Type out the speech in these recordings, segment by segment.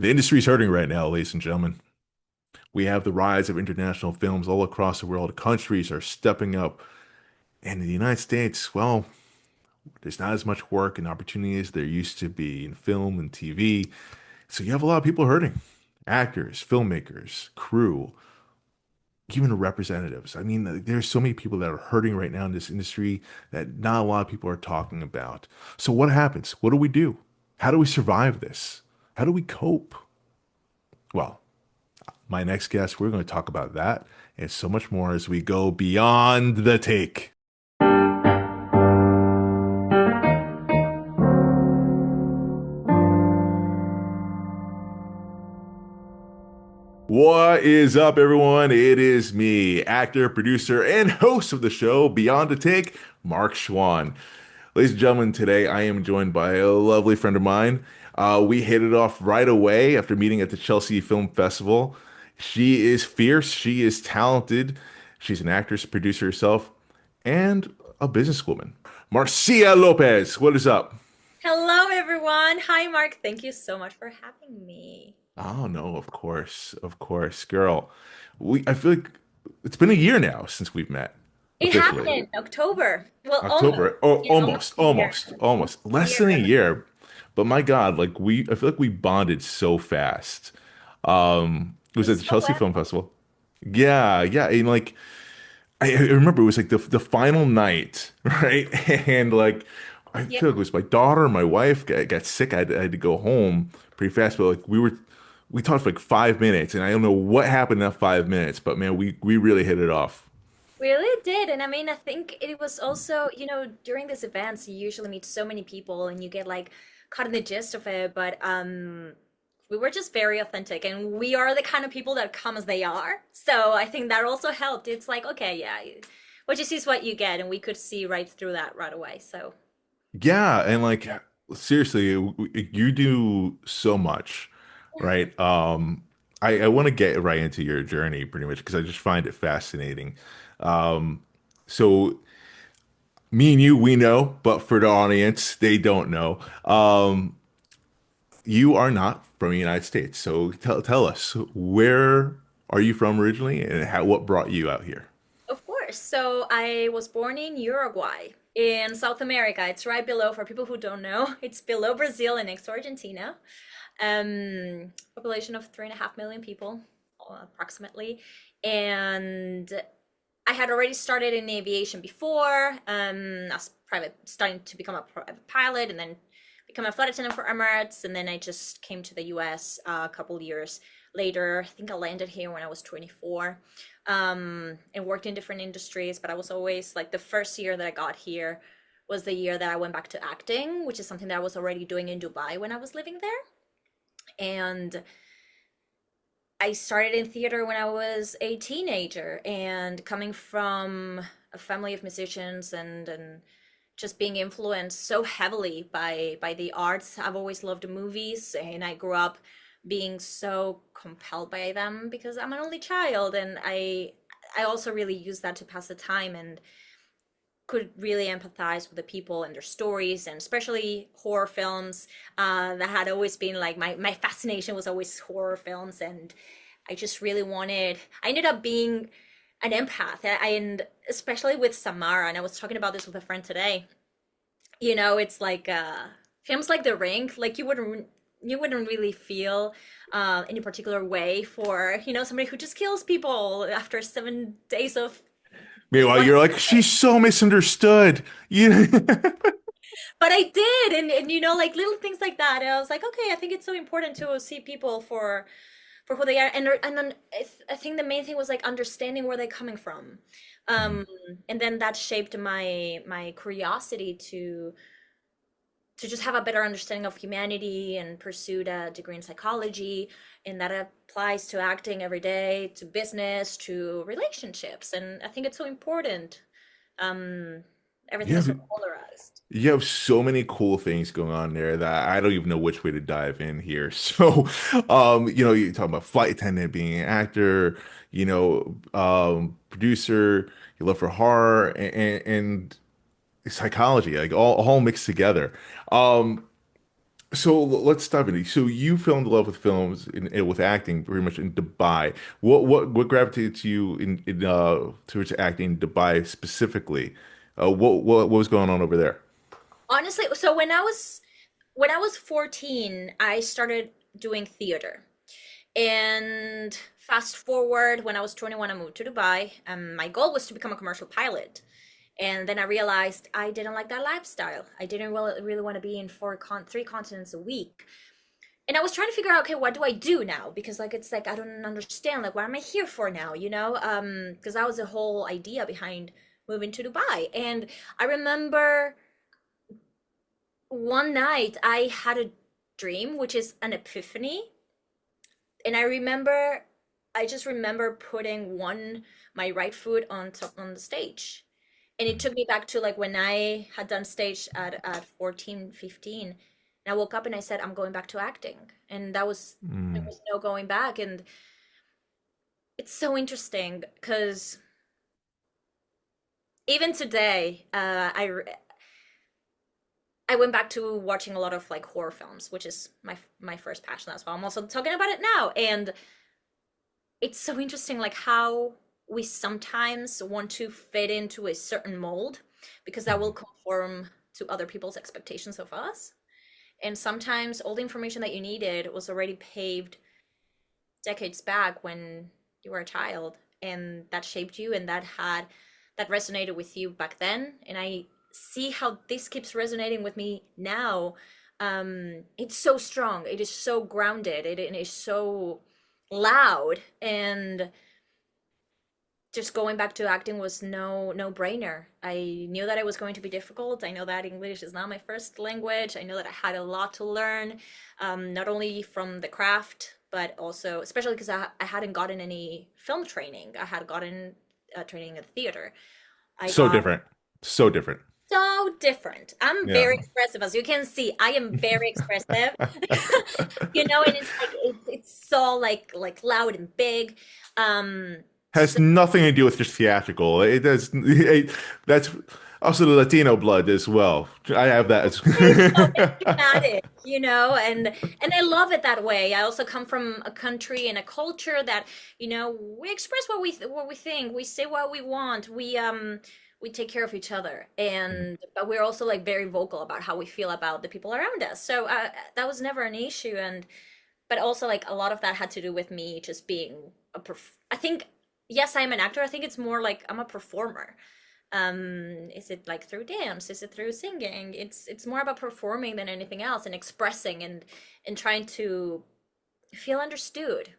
The industry's hurting right now, ladies and gentlemen. We have the rise of international films all across the world. Countries are stepping up. And in the United States, well, there's not as much work and opportunity as there used to be in film and TV. So you have a lot of people hurting. Actors, filmmakers, crew, even representatives. I mean, there's so many people that are hurting right now in this industry that not a lot of people are talking about. So what happens? What do we do? How do we survive this? How do we cope? Well, my next guest, we're going to talk about that and so much more as we go beyond the take. What is up, everyone? It is me, actor, producer, and host of the show Beyond the Take, Marc Chouen. Ladies and gentlemen, today I am joined by a lovely friend of mine. We hit it off right away after meeting at the Chelsea Film Festival. She is fierce, she is talented, she's an actress, producer herself, and a businesswoman. Marcia Lopez, what is up? Hello, everyone. Hi, Mark. Thank you so much for having me. Oh no, of course, girl. I feel like it's been a year now since we've met It officially. happened October. Well, almost. October. Oh, Yeah, almost almost, a year. almost, almost. A Less year than a ago. year. But my God, I feel like we bonded so fast. It It was was at the so Chelsea Film well. Festival. Yeah, yeah. And like I remember it was like the final night, right? And like I Yeah. feel like it was my daughter and my wife got sick. I had to go home pretty fast, but like we talked for like 5 minutes, and I don't know what happened in that 5 minutes, but man, we really hit it off. We really did. And I mean, I think it was also, during these events, you usually meet so many people and you get like caught in the gist of it. But we were just very authentic and we are the kind of people that come as they are. So I think that also helped. It's like, okay, yeah, what you see is what you get. And we could see right through that right away. So. Yeah, and like seriously, you do so much, right? I want to get right into your journey pretty much because I just find it fascinating. Um, so me and you, we know, but for the audience, they don't know. You are not from the United States, so tell us where are you from originally, and what brought you out here? Of course. So I was born in Uruguay in South America. It's right below, for people who don't know, it's below Brazil and next to Argentina. Population of 3.5 million people, approximately. And I had already started in aviation before, as private, starting to become a private pilot and then become a flight attendant for Emirates. And then I just came to the US a couple years later. I think I landed here when I was 24, and worked in different industries. But I was always like the first year that I got here was the year that I went back to acting, which is something that I was already doing in Dubai when I was living there. And I started in theater when I was a teenager, and coming from a family of musicians and just being influenced so heavily by the arts. I've always loved movies, and I grew up being so compelled by them because I'm an only child, and I also really use that to pass the time and could really empathize with the people and their stories, and especially horror films. That had always been like my fascination was always horror films, and I just really wanted. I ended up being an empath, and especially with Samara. And I was talking about this with a friend today. It's like films like The Ring. Like you wouldn't really feel any particular way for somebody who just kills people after 7 days of Meanwhile, flight. you're like, she's so misunderstood. You, But I did, and like little things like that. And I was like, okay, I think it's so important to see people for who they are, and then I think the main thing was like understanding where they're coming from, um, and then that shaped my curiosity to just have a better understanding of humanity and pursued a degree in psychology, and that applies to acting every day, to business, to relationships, and I think it's so important. Um, Everything you is so have polarized. You have so many cool things going on there that I don't even know which way to dive in here. So, you talk about flight attendant, being an actor, producer, you love for horror and psychology, like all mixed together. Um, So let's dive into. So you fell in love with films and with acting pretty much in Dubai. What gravitated to you in towards acting in Dubai specifically? What was going on over there? Honestly, so when I was 14, I started doing theater. And fast forward, when I was 21, I moved to Dubai. My goal was to become a commercial pilot. And then I realized I didn't like that lifestyle. I didn't really want to be in three continents a week. And I was trying to figure out, okay, what do I do now? Because like it's like I don't understand, like what am I here for now, you know? Because that was the whole idea behind moving to Dubai. And I remember one night I had a dream, which is an epiphany. And I just remember putting my right foot on the stage. And it took me back to like when I had done stage at 14, 15. And I woke up and I said, I'm going back to acting. And there Mm. was no going back. And it's so interesting because even today, I went back to watching a lot of like horror films, which is my first passion. That's why I'm also talking about it now. And it's so interesting like how we sometimes want to fit into a certain mold because that will conform to other people's expectations of us. And sometimes all the information that you needed was already paved decades back when you were a child, and that shaped you, and that resonated with you back then. And I see how this keeps resonating with me now. It's so strong, it is so grounded, it is so loud. And just going back to acting was no brainer. I knew that it was going to be difficult. I know that English is not my first language. I know that I had a lot to learn, not only from the craft, but also, especially because I hadn't gotten any film training. I had gotten training at theater. I So got different. So different. so different. I'm Yeah. very expressive, as you can see. I am very expressive. You know, and it's like it's so like loud and big. Has So nothing to do with just theatrical. That's also the Latino blood as well. I have that it's so as enigmatic, you know, and I love it that way. I also come from a country and a culture that, you know, we express what we think, we say what we want, we take care of each other, and but we're also like very vocal about how we feel about the people around us. So that was never an issue, and but also like a lot of that had to do with me just being I think yes, I'm an actor. I think it's more like I'm a performer. Is it like through dance, is it through singing? It's more about performing than anything else, and expressing and trying to feel understood.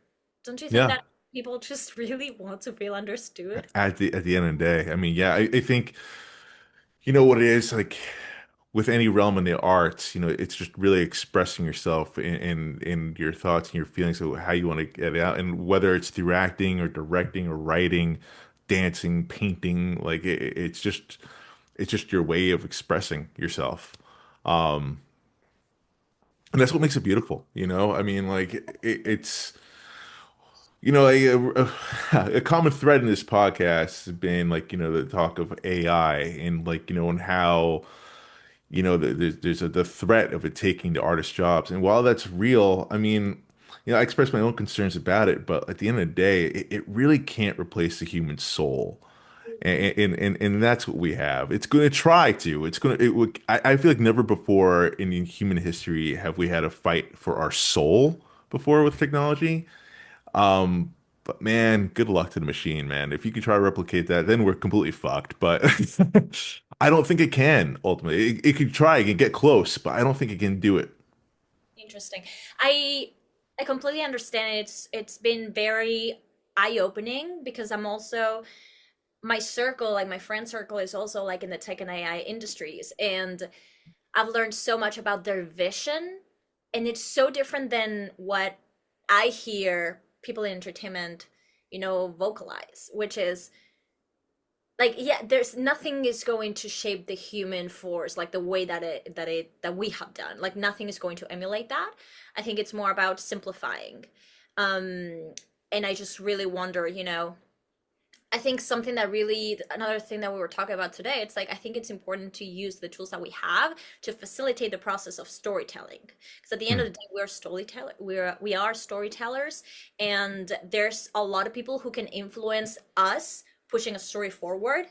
Don't you think yeah. that people just really want to feel understood? At the end of the day, I mean, yeah, I think you know what it is like with any realm in the arts. It's just really expressing yourself in your thoughts and your feelings of how you want to get it out, and whether it's through acting or directing or writing, dancing, painting, like it's just your way of expressing yourself. Um, and that's what makes it beautiful, I mean, like it's a common thread in this podcast has been like the talk of AI and like and how there's the threat of it taking the artist's jobs. And while that's real, I mean, I express my own concerns about it, but at the end of the day, it really can't replace the human soul. And that's what we have. It's going to try to. It's going to. It would. I feel like never before in human history have we had a fight for our soul before with technology. But man, good luck to the machine, man. If you could try to replicate that, then we're completely fucked. But I don't think it can ultimately. It could try, it can get close, but I don't think it can do it. Interesting. I I completely understand. It's been very eye-opening because I'm also my circle, like my friend circle is also like in the tech and AI industries, and I've learned so much about their vision, and it's so different than what I hear people in entertainment, vocalize, which is like, yeah, there's nothing is going to shape the human force like the way that we have done. Like nothing is going to emulate that. I think it's more about simplifying. And I just really wonder, I think something that really, another thing that we were talking about today, it's like I think it's important to use the tools that we have to facilitate the process of storytelling. Because at the end Hmm. of the day, we're storyteller, we are storytellers, and there's a lot of people who can influence us pushing a story forward.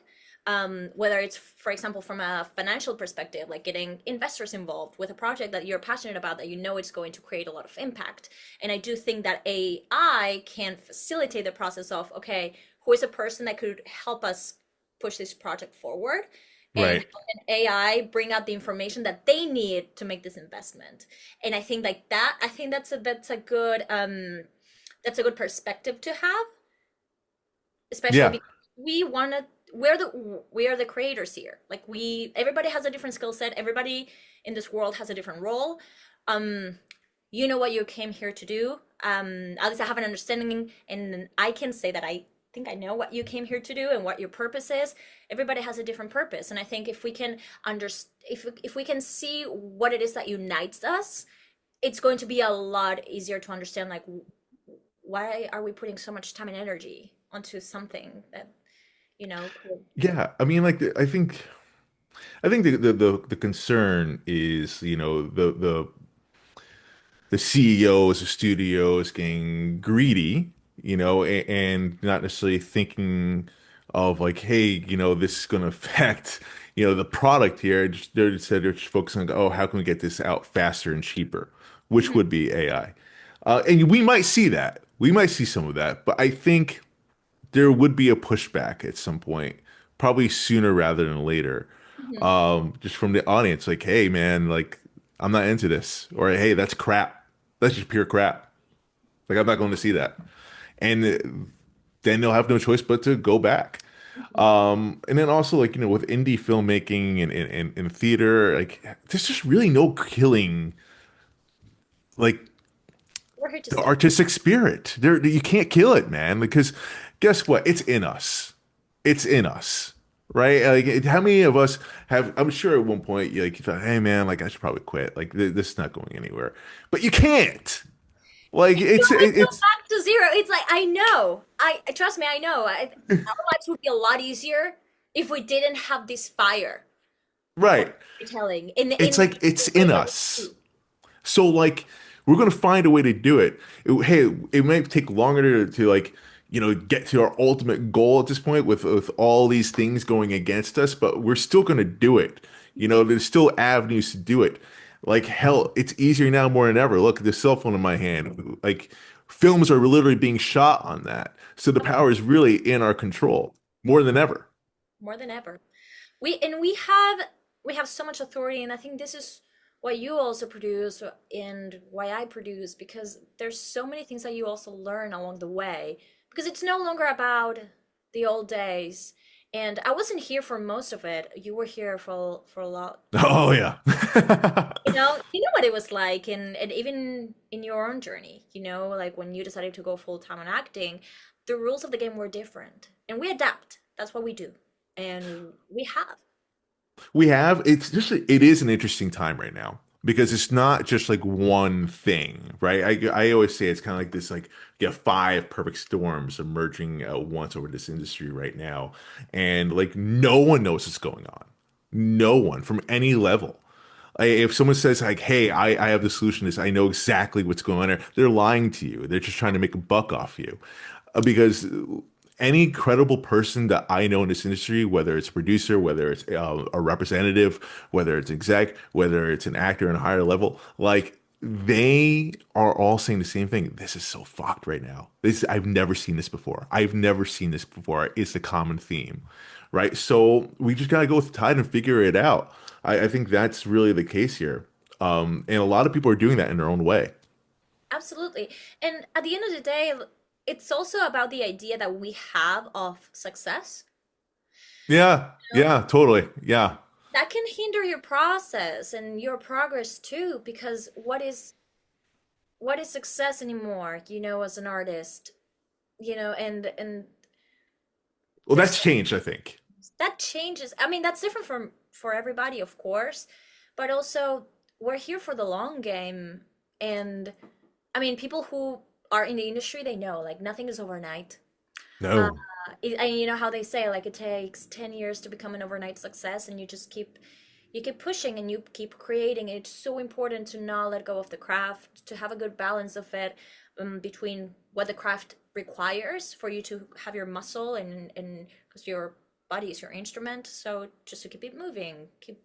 Whether it's, for example, from a financial perspective, like getting investors involved with a project that you're passionate about, that you know it's going to create a lot of impact. And I do think that AI can facilitate the process of, okay, who is a person that could help us push this project forward, and Right. how can AI bring out the information that they need to make this investment. And I think like that, I think that's a good perspective to have, especially Yeah. because we want to we are the creators here. Like, everybody has a different skill set, everybody in this world has a different role. um you know what you came here to do. At least I have an understanding, and I can say that I think I know what you came here to do and what your purpose is. Everybody has a different purpose, and I think if we can if we can see what it is that unites us, it's going to be a lot easier to understand, like, why are we putting so much time and energy onto something that, could. Yeah. I mean, like, I think the concern is, the CEOs of studios getting greedy, and not necessarily thinking of like, hey, this is going to affect, the product here. They're just focusing on, oh, how can we get this out faster and cheaper, which Mhm, would be AI. And we might see that. We might see some of that, but I think there would be a pushback at some point, probably sooner rather than later. mhm. Just from the audience, like, hey, man, like, I'm not into this, or hey, that's crap. That's just pure crap. Like, I'm not going to see that. And then they'll have no choice but to go back. Mhm. And then also, like, with indie filmmaking and theater, like, there's just really no killing, like, We're here to the stay. artistic spirit. You can't kill it, man, because guess what? It's in us. It's in us, right? Like, how many of us have? I'm sure at one point, you thought, hey, man, like, I should probably quit. Like, this is not going anywhere. But you can't. Like, You always go back to zero. It's like, I know. I trust me. I know. Our lives would be a lot easier if we didn't have this fire for right. storytelling in It's like the it's way in that we us. do. So, like, we're gonna find a way to do it. Hey, it might take longer to like, get to our ultimate goal at this point with all these things going against us, but we're still gonna do it. Mhm. There's still avenues to do it. Like, hell, it's easier now more than ever. Look at the cell phone in my hand. Like, films are literally being shot on that. So the power is really in our control more than ever. More than ever. We have so much authority, and I think this is why you also produce and why I produce, because there's so many things that you also learn along the way, because it's no longer about the old days. And I wasn't here for most of it. You were here for a lot. Oh yeah. You know what it was like, and even in your own journey, like when you decided to go full time on acting, the rules of the game were different, and we adapt. That's what we do, and we have. We have, it is an interesting time right now because it's not just like one thing, right? I always say it's kind of like this, like, you have five perfect storms emerging at once over this industry right now. And like, no one knows what's going on. No one from any level. If someone says like, "Hey, I have the solution to this. I know exactly what's going on there," they're lying to you. They're just trying to make a buck off you, because any credible person that I know in this industry, whether it's a producer, whether it's a representative, whether it's exec, whether it's an actor in a higher level, like, they are all saying the same thing. This is so fucked right now. I've never seen this before. I've never seen this before. It's the common theme, right? So we just gotta go with the tide and figure it out. I think that's really the case here. And a lot of people are doing that in their own way. Absolutely. And at the end of the day, it's also about the idea that we have of success. Yeah, You know, yeah, totally. Yeah. that can hinder your process and your progress too, because what is success anymore, as an artist, and Well, there's that's changed, I think. that changes. I mean, that's different from for everybody, of course, but also we're here for the long game. And I mean, people who are in the industry, they know, like, nothing is overnight. uh, No. And you know how they say, like, it takes 10 years to become an overnight success, and you keep pushing and you keep creating. It's so important to not let go of the craft, to have a good balance of it, between what the craft requires for you to have your muscle, and because your body is your instrument. So just to keep it moving, keep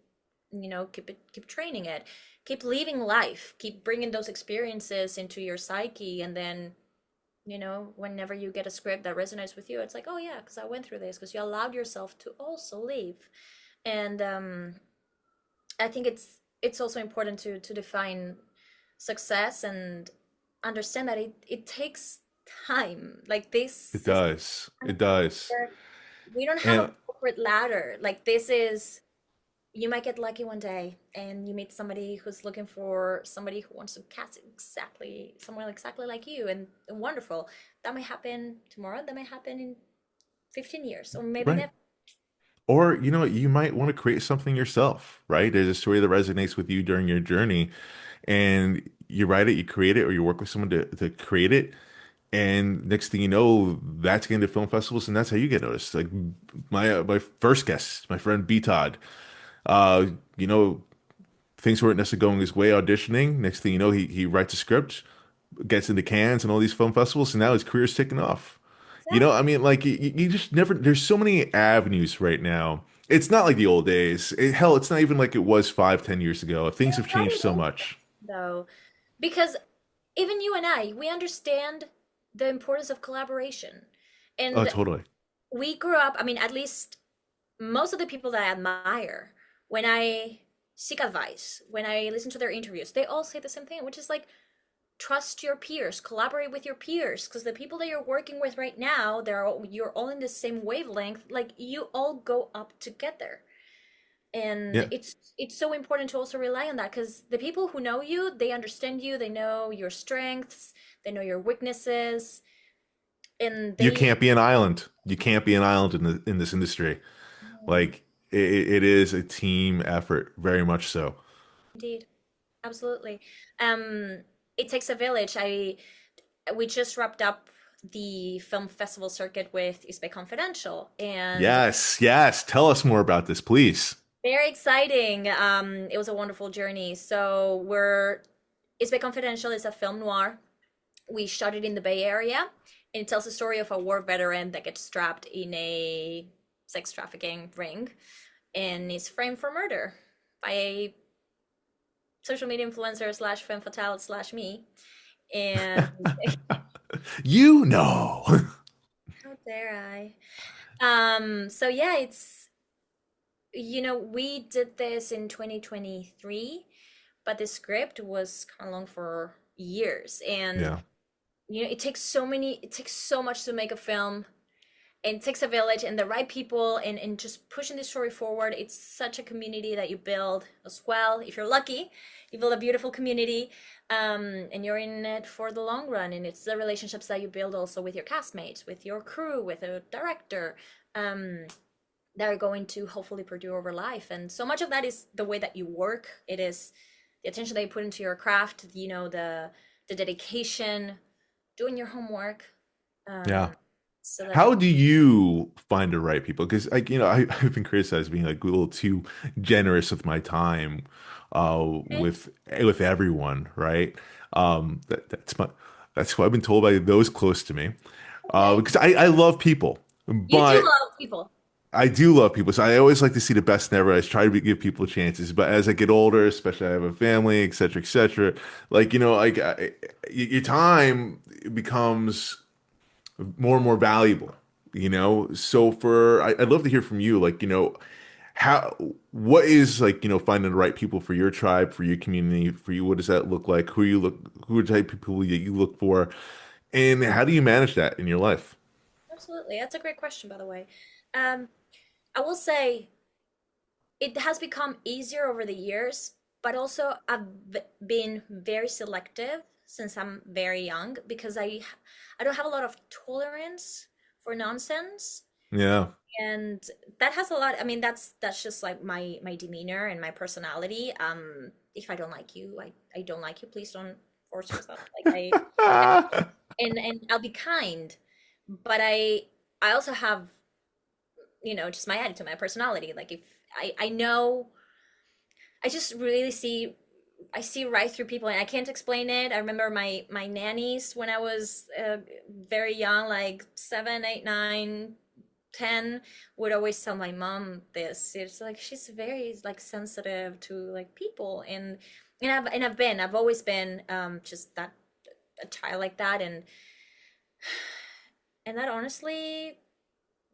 training it, keep living life, keep bringing those experiences into your psyche, and then whenever you get a script that resonates with you, it's like, oh yeah, because I went through this, because you allowed yourself to also live. And I think it's also important to define success and understand that it takes time. Like, It this is does. It does. we don't have a And corporate ladder. Like, this is, you might get lucky one day and you meet somebody who's looking for somebody who wants to cast exactly someone exactly like you, and wonderful. That might happen tomorrow, that might happen in 15 years, or maybe right. never. Or, you might want to create something yourself, right? There's a story that resonates with you during your journey, and you write it, you create it, or you work with someone to create it. And next thing you know, that's getting to film festivals, and that's how you get noticed. Like my first guest, my friend B Todd, uh, you know, things weren't necessarily going his way auditioning. Next thing you know, he writes a script, gets into Cannes and all these film festivals, and now his career's taking off. I Exactly. mean, like you just never. There's so many avenues right now. It's not like the old days. Hell, it's not even like it was 5, 10 years ago. Things have Not changed so even, much. though, because even you and I, we understand the importance of collaboration. Oh, And totally. we grew up, I mean, at least most of the people that I admire, when I seek advice, when I listen to their interviews, they all say the same thing, which is like, trust your peers, collaborate with your peers, because the people that you're working with right now, you're all in the same wavelength. Like, you all go up together. And Yeah, it's so important to also rely on that, because the people who know you, they understand you, they know your strengths, they know your weaknesses, and you they can't be an island. You can't be an island in this industry. Like it is a team effort, very much so. indeed, absolutely. um it takes a village. I We just wrapped up the film festival circuit with East Bay Confidential, and Yes, yes. Tell us more about this, please. very exciting. It was a wonderful journey. So we're East Bay Confidential is a film noir. We shot it in the Bay Area, and it tells the story of a war veteran that gets trapped in a sex trafficking ring and is framed for murder by a social media influencer slash femme fatale slash me. And You know. how dare I? So yeah, we did this in 2023, but the script was kind of long for years. And Yeah. it takes so much to make a film, and it takes a village and the right people, and just pushing the story forward. It's such a community that you build as well. If you're lucky, you build a beautiful community, and you're in it for the long run. And it's the relationships that you build also with your castmates, with your crew, with a director, um, that are going to hopefully purdue over life. And so much of that is the way that you work. It is the attention that you put into your craft, the dedication, doing your homework, Yeah. um, so that How you do you find the right people? Because I've been criticized being like a little too generous with my time, can. with everyone, right? That's what I've been told by those close to me. Okay. Because I love people, You do but love people. I do love people. So I always like to see the best in everyone. I try to give people chances. But as I get older, especially I have a family, et cetera, like your time becomes more and more valuable, So I'd love to hear from you, like, how, what is like, finding the right people for your tribe, for your community, for you, what does that look like? Who are the type of people that you look for? And how do you manage that in your life? Absolutely. That's a great question, by the way. Um, I will say it has become easier over the years, but also been very selective since I'm very young, because I don't have a lot of tolerance for nonsense. Yeah. And that has a lot. I mean, that's just like my demeanor and my personality. If I don't like you, I don't like you. Please don't force yourself. Like, and I'll be kind, but I also have, just my attitude, my personality. Like if I know, I just really I see right through people, and I can't explain it. I remember my nannies when I was very young, like 7, 8, 9, 10, would always tell my mom this. It's like she's very like sensitive to like people, I've always been just that a child like that, and that honestly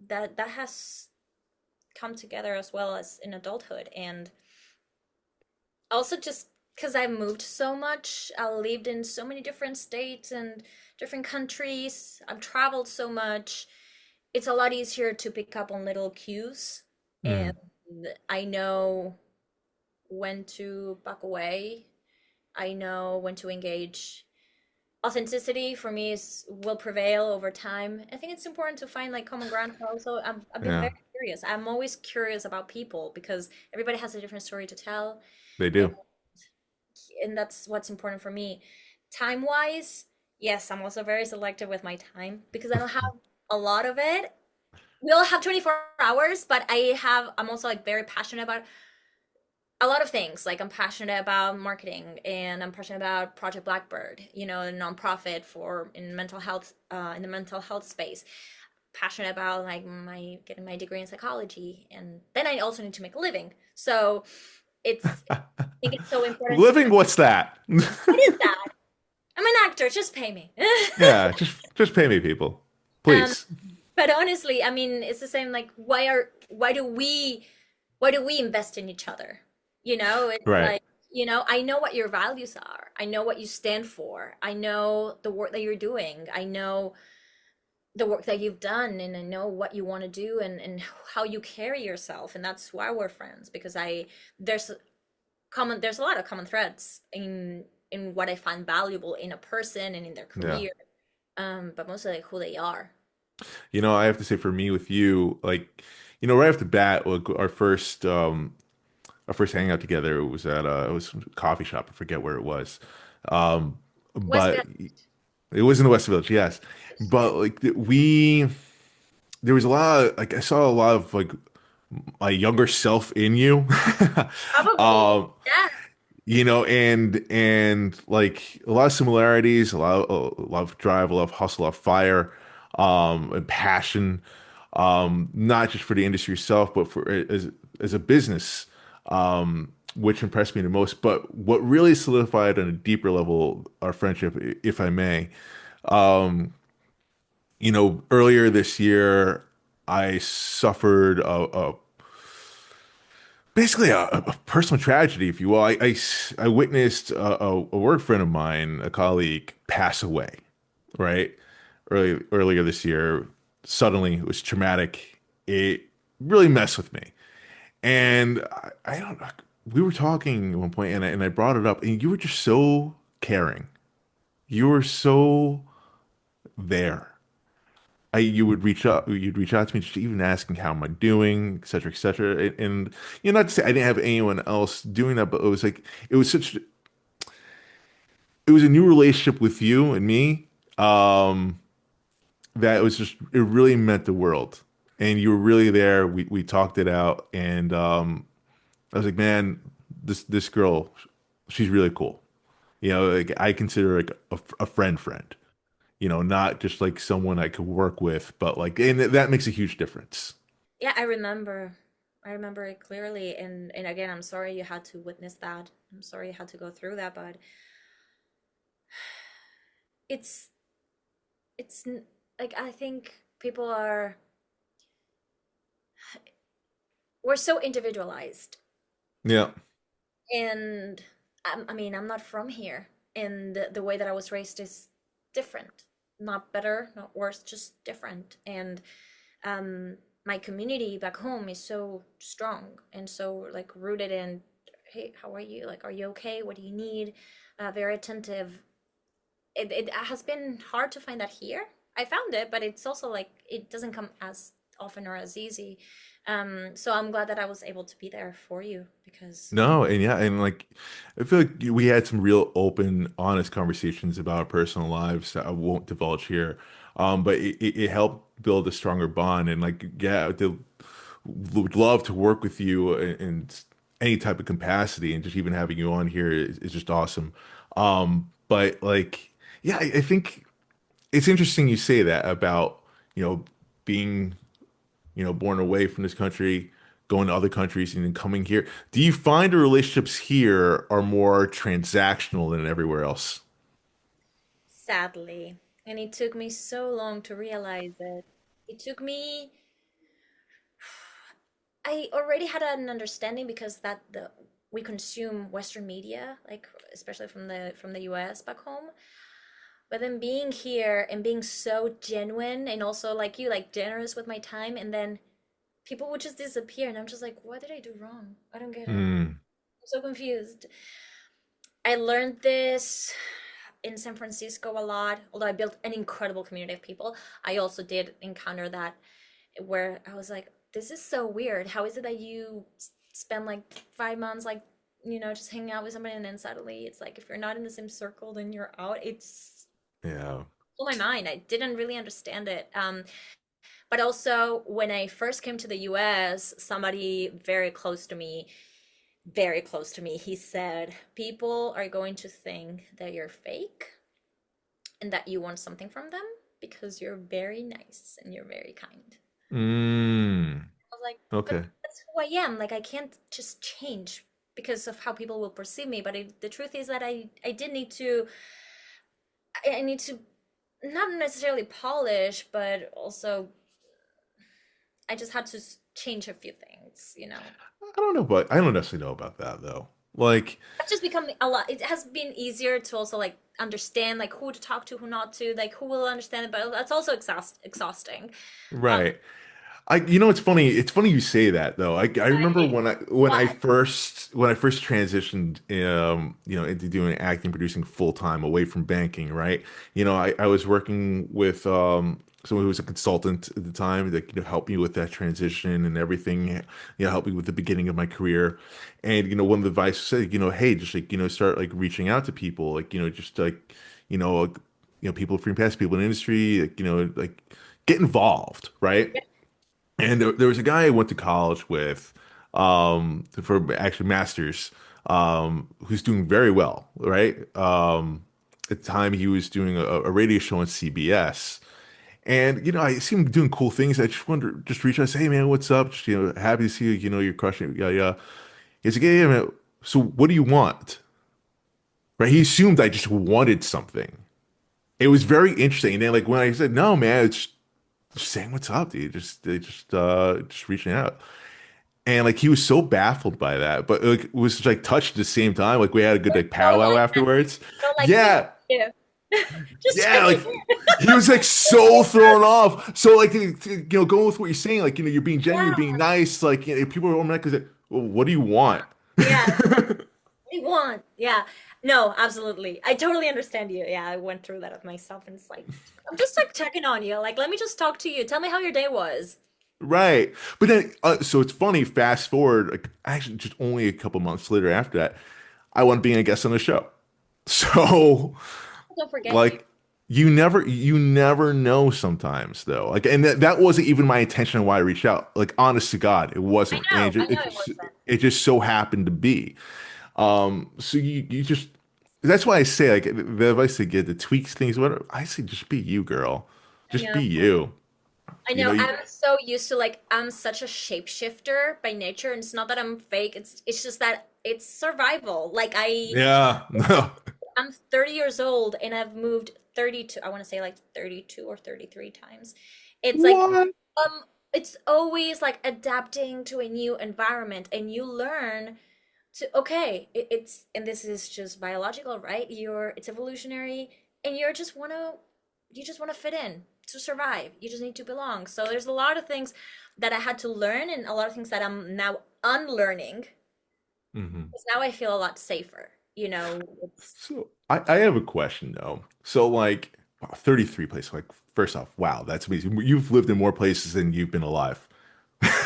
that has come together as well as in adulthood. And also just because I moved so much, I lived in so many different states and different countries, I've traveled so much, it's a lot easier to pick up on little cues. And Mm, I know when to back away, I know when to engage. Authenticity for me is will prevail over time. I think it's important to find like common ground. But also, I've been yeah, very curious. I'm always curious about people because everybody has a different story to tell, they and, do. and that's what's important for me. Time wise, yes, I'm also very selective with my time because I don't have a lot of it. We all have 24 hours, but I'm also like very passionate about a lot of things. Like I'm passionate about marketing, and I'm passionate about Project Blackbird, a nonprofit for in mental health, in the mental health space. Passionate about like my getting my degree in psychology, and then I also need to make a living. So I think it's so important to Living, what's that? what is that? I'm an actor, just pay me. Yeah, just pay me, people, um, please. but honestly, I mean, it's the same. Like, why do we invest in each other? It's Right. like, I know what your values are. I know what you stand for. I know the work that you're doing. I know the work that you've done, and I know what you want to do, and how you carry yourself. And that's why we're friends, because there's there's a lot of common threads in what I find valuable in a person and in their Yeah. career. But mostly like who they are. I have to say for me with you, like, right off the bat, like our first hangout together, it was at it was some coffee shop. I forget where it was. Um, West but it was in the West Village, yes. But like there was a lot of, like I saw a lot of like my younger self in you. Probably. Um, Yeah. and like a lot of similarities, a lot of drive, a lot of hustle, a lot of fire, and passion, not just for the industry itself, but for as a business, which impressed me the most. But what really solidified on a deeper level our friendship, if I may, earlier this year, I suffered basically a personal tragedy, if you will. I witnessed a work friend of mine, a colleague, pass away, right? Earlier this year, suddenly it was traumatic. It really messed with me. And I don't know. We were talking at one point, and I brought it up, and you were just so caring. You were so there. You'd reach out to me, just even asking how am I doing, et cetera, et cetera. And not to say I didn't have anyone else doing that, but it was like it was a new relationship with you and me, um, that it really meant the world. And you were really there. We talked it out, and I was like, man, this girl, she's really cool. Like I consider her like a friend. Not just like someone I could work with, but like, and that makes a huge difference. Yeah, I remember. I remember it clearly. And again, I'm sorry you had to witness that. I'm sorry you had to go through that, but it's like I think people are we're so individualized. Yeah. And I mean, I'm not from here, and the way that I was raised is different. Not better, not worse, just different. And um, my community back home is so strong and so like rooted in, hey, how are you? Like, are you okay? What do you need? Very attentive. It has been hard to find that here. I found it, but it's also like it doesn't come as often or as easy. So I'm glad that I was able to be there for you because No, and yeah, and like I feel like we had some real open, honest conversations about our personal lives that I won't divulge here. But it helped build a stronger bond, and like yeah, they would love to work with you in any type of capacity, and just even having you on here is just awesome. But like yeah, I think it's interesting you say that about being born away from this country, going to other countries, and then coming here. Do you find the relationships here are more transactional than everywhere else? sadly, and it took me so long to realize it. It took me I already had an understanding because that the we consume Western media, like especially from the US back home. But then being here and being so genuine and also like you, like generous with my time, and then people would just disappear, and I'm just like, what did I do wrong? I don't get it. Mm, I'm so confused. I learned this in San Francisco a lot, although I built an incredible community of people. I also did encounter that where I was like, this is so weird. How is it that you spend like 5 months, like, just hanging out with somebody, and then suddenly it's like, if you're not in the same circle, then you're out. It's yeah. blew my mind. I didn't really understand it. But also, when I first came to the US, somebody very close to me, he said, people are going to think that you're fake and that you want something from them because you're very nice and you're very kind. Mm, I was like, but okay. that's who I am. Like, I can't just change because of how people will perceive me. But the truth is that I did need to, I need to not necessarily polish, but also I just had to change a few things. I don't necessarily know about that though. Like, It's just become a lot. It has been easier to also like understand like who to talk to, who not to, like who will understand it, but that's also exhausting. Um, right. It's funny. It's funny you say that though. I remember I, why? when I first transitioned, into doing acting, producing full time away from banking. Right. I was working with someone who was a consultant at the time that helped me with that transition and everything. Helped me with the beginning of my career. And one of the advice said, hey, just like start like reaching out to people, like just like you know, like, people from past people in the industry, like like get involved, right? And there was a guy I went to college with, for actually masters, who's doing very well, right? At the time he was doing a radio show on CBS, and I see him doing cool things. I just wonder, just reach out and say, hey man, what's up? Just, happy to see you. You're crushing it. Yeah, yeah. He's like, yeah, yeah, man. So what do you want? Right? He assumed I just wanted something. It was very interesting. And then like when I said, no, man, it's just saying what's up, dude. Just reaching out. And like he was so baffled by that, but like was like touched at the same time. Like we had a good like Don't powwow like afterwards. don't like me. Yeah, Yeah. Just yeah. checking. Like he was like so thrown off. So like going with what you're saying, like you're being genuine, you're Yeah. being nice. Like people are mad because well, what do you want? Yeah. We want. Yeah. No, absolutely. I totally understand you. Yeah, I went through that with myself, and it's like I'm just like checking on you. Like, let me just talk to you. Tell me how your day was. Right. But then, so it's funny, fast forward, like actually just only a couple months later after that, I wound up being a guest on the show. So, Don't forget you. like, you never know sometimes though. Like, and that wasn't even my intention on why I reached out. Like, honest to God, it wasn't. And I know it wasn't. it just so happened to be. So you just, that's why I say, like, the advice to get the tweaks things, whatever, I say just be you, girl. I Just know. be you. I You know. know, I'm you, so used to like I'm such a shapeshifter by nature, and it's not that I'm fake. It's just that it's survival. Like yeah, no. I'm 30 years old and I've moved 32, I want to say like 32 or 33 times. It's like What? it's always like adapting to a new environment, and you learn to okay, it's and this is just biological, right? It's evolutionary, and you just want to fit in to survive. You just need to belong. So there's a lot of things that I had to learn, and a lot of things that I'm now unlearning, Mhm. because now I feel a lot safer. It's So I have a question though. So like wow, 33 places. Like first off, wow, that's amazing. You've lived in more places than you've been alive.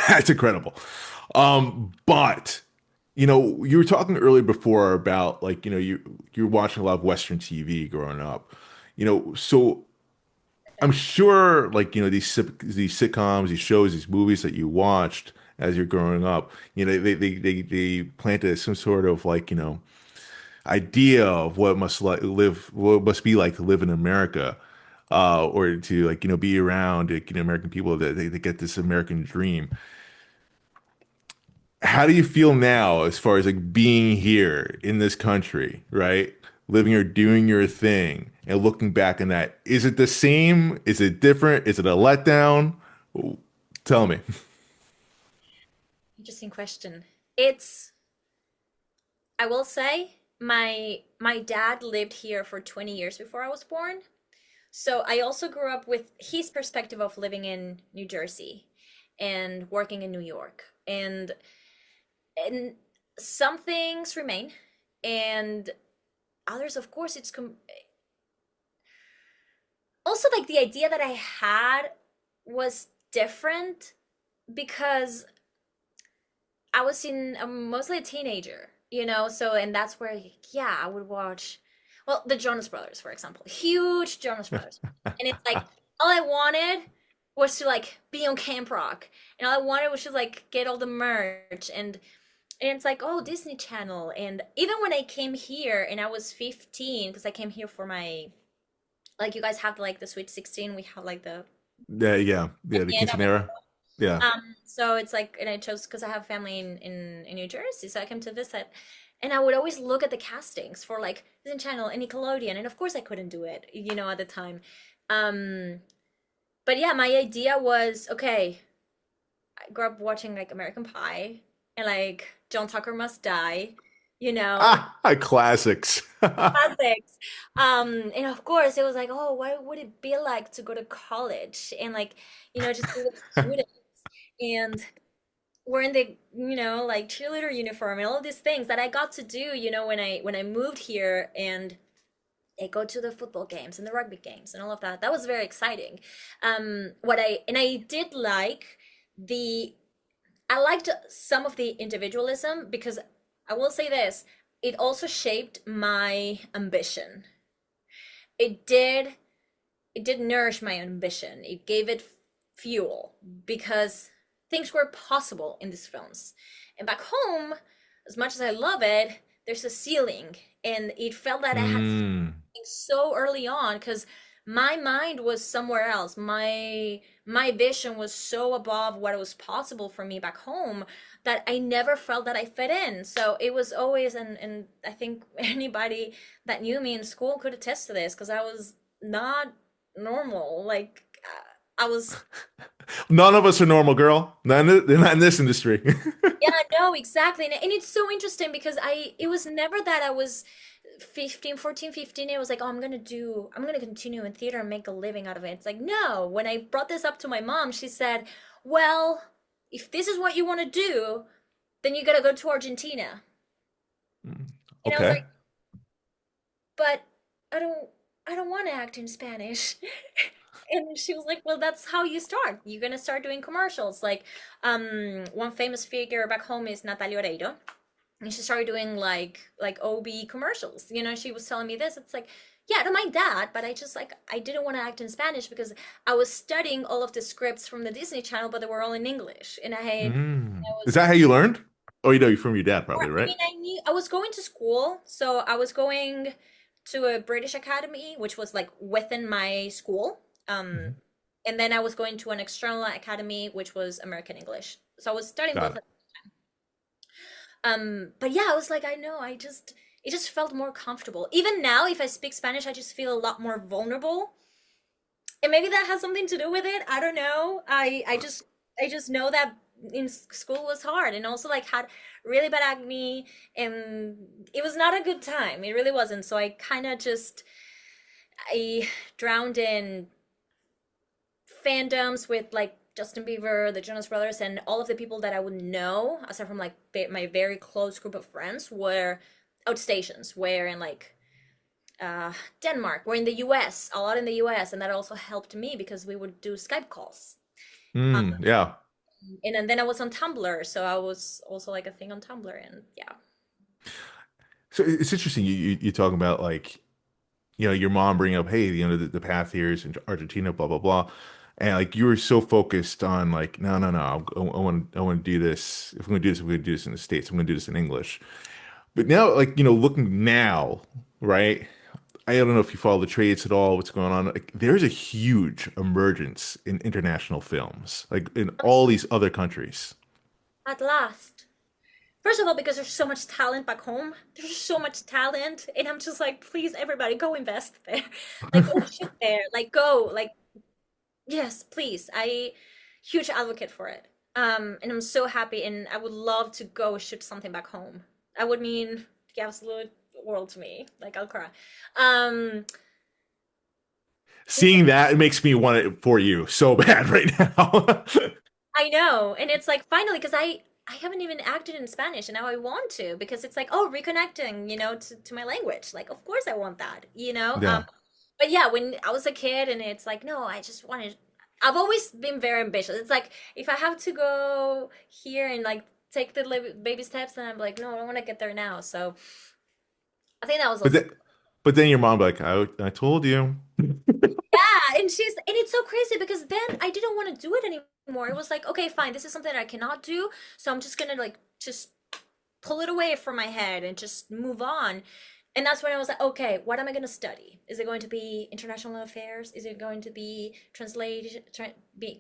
That's incredible. But you were talking earlier before about like, you're watching a lot of Western TV growing up. So I'm sure like, these sitcoms, these shows, these movies that you watched as you're growing up, they planted some sort of like, idea of what it must be like to live in America, or to like, be around, like, American people that they get this American dream. How do you feel now as far as like being here in this country, right? Living or doing your thing and looking back on that. Is it the same? Is it different? Is it a letdown? Tell me. Interesting question. It's, I will say, my dad lived here for 20 years before I was born. So I also grew up with his perspective of living in New Jersey and working in New York. And some things remain, and others, of course, also like the idea that I had was different because I was in mostly a teenager, so and that's where, yeah, I would watch, well, the Jonas Brothers, for example, huge Jonas Brothers. And it's like all I wanted was to like be on Camp Rock, and all I wanted was to like get all the merch, and it's like, oh, Disney Channel. And even when I came here and I was 15, because I came here for my, like, you guys have like the Sweet 16, we have like the Yeah, yeah, at yeah, the the end of it. quinceanera. Yeah. So it's like, and I chose because I have family in New Jersey, so I came to visit, and I would always look at the castings for like Disney Channel and Nickelodeon, and of course I couldn't do it, at the time. Um, but yeah, my idea was, okay, I grew up watching like American Pie and like John Tucker Must Die, you know, Ah, classics. classics. And of course it was like, oh, what would it be like to go to college and like, just be with students and wearing the, like cheerleader uniform and all of these things that I got to do, when I moved here, and I go to the football games and the rugby games and all of that. That was very exciting. I did like the I liked some of the individualism because I will say this, it also shaped my ambition. It did it did nourish my ambition. It gave it fuel because things were possible in these films. And back home, as much as I love it, there's a ceiling, and it felt that I had to do Mm. things so early on because my mind was somewhere else. My vision was so above what was possible for me back home that I never felt that I fit in. So it was always, and I think anybody that knew me in school could attest to this, because I was not normal. Like, I was, None of us are normal, girl. Not in this industry. yeah, no, exactly. And it's so interesting because it was never that I was 15, 14, 15. It was like, oh, I'm gonna continue in theater and make a living out of it. It's like, no. When I brought this up to my mom, she said, well, if this is what you want to do, then you gotta go to Argentina. And I was Okay. like, but I don't, I don't want to act in Spanish. And she was like, well, that's how you start. You're gonna start doing commercials. Like, one famous figure back home is Natalia Oreiro, and she started doing like OB commercials. She was telling me this. It's like, yeah, I don't mind that, but I didn't want to act in Spanish because I was studying all of the scripts from the Disney Channel, but they were all in English, and I Is was that how you learned? Oh, you from your dad, or, probably, I right? mean, I knew I was going to school, so I was going to a British academy, which was like within my school. Um, Mhm. and then I was going to an external academy, which was American English. So I was studying Got both. it. But yeah, I was like, I know, it just felt more comfortable. Even now, if I speak Spanish, I just feel a lot more vulnerable, and maybe that has something to do with it. I don't know. I just know that in school was hard, and also like had really bad acne, and it was not a good time. It really wasn't. So I kind of just I drowned in fandoms with like Justin Bieber, the Jonas Brothers, and all of the people that I would know, aside from like my very close group of friends, were outstations, were in like uh, Denmark, were in the US, a lot in the US, and that also helped me because we would do Skype calls. Yeah. And then I was on Tumblr, so I was also like a thing on Tumblr, and yeah. So it's interesting. You talk about like your mom bringing up, hey, the path here is in Argentina, blah blah blah, and like you were so focused on like, no no no, I want to do this. If I'm going to do this, I'm going to do this in the States. I'm going to do this in English. But now, like looking now, right? I don't know if you follow the trades at all, what's going on. Like, there's a huge emergence in international films, like in I'm all so these other countries. at last. First of all, because there's so much talent back home. There's so much talent, and I'm just like, please, everybody, go invest there. Like, go shoot there. Like, go. Like, yes, please. I huge advocate for it. And I'm so happy, and I would love to go shoot something back home. That would mean the absolute world to me. Like, I'll cry. Um, it's Seeing that, it makes me want it for you so bad right now. I know, and it's like finally because I haven't even acted in Spanish, and now I want to because it's like oh reconnecting, to my language. Like of course I want that, you know. Yeah. But yeah, when I was a kid, and it's like no, I just wanted. I've always been very ambitious. It's like if I have to go here and like take the baby steps, then I'm like no, I want to get there now. So I think that was But also then, but then your mom be like, I told you. yeah, and it's so crazy because then I didn't want to do it anymore. It was like, okay, fine, this is something that I cannot do, so I'm just gonna like just pull it away from my head and just move on. And that's when I was like, okay, what am I gonna study? Is it going to be international affairs? Is it going to be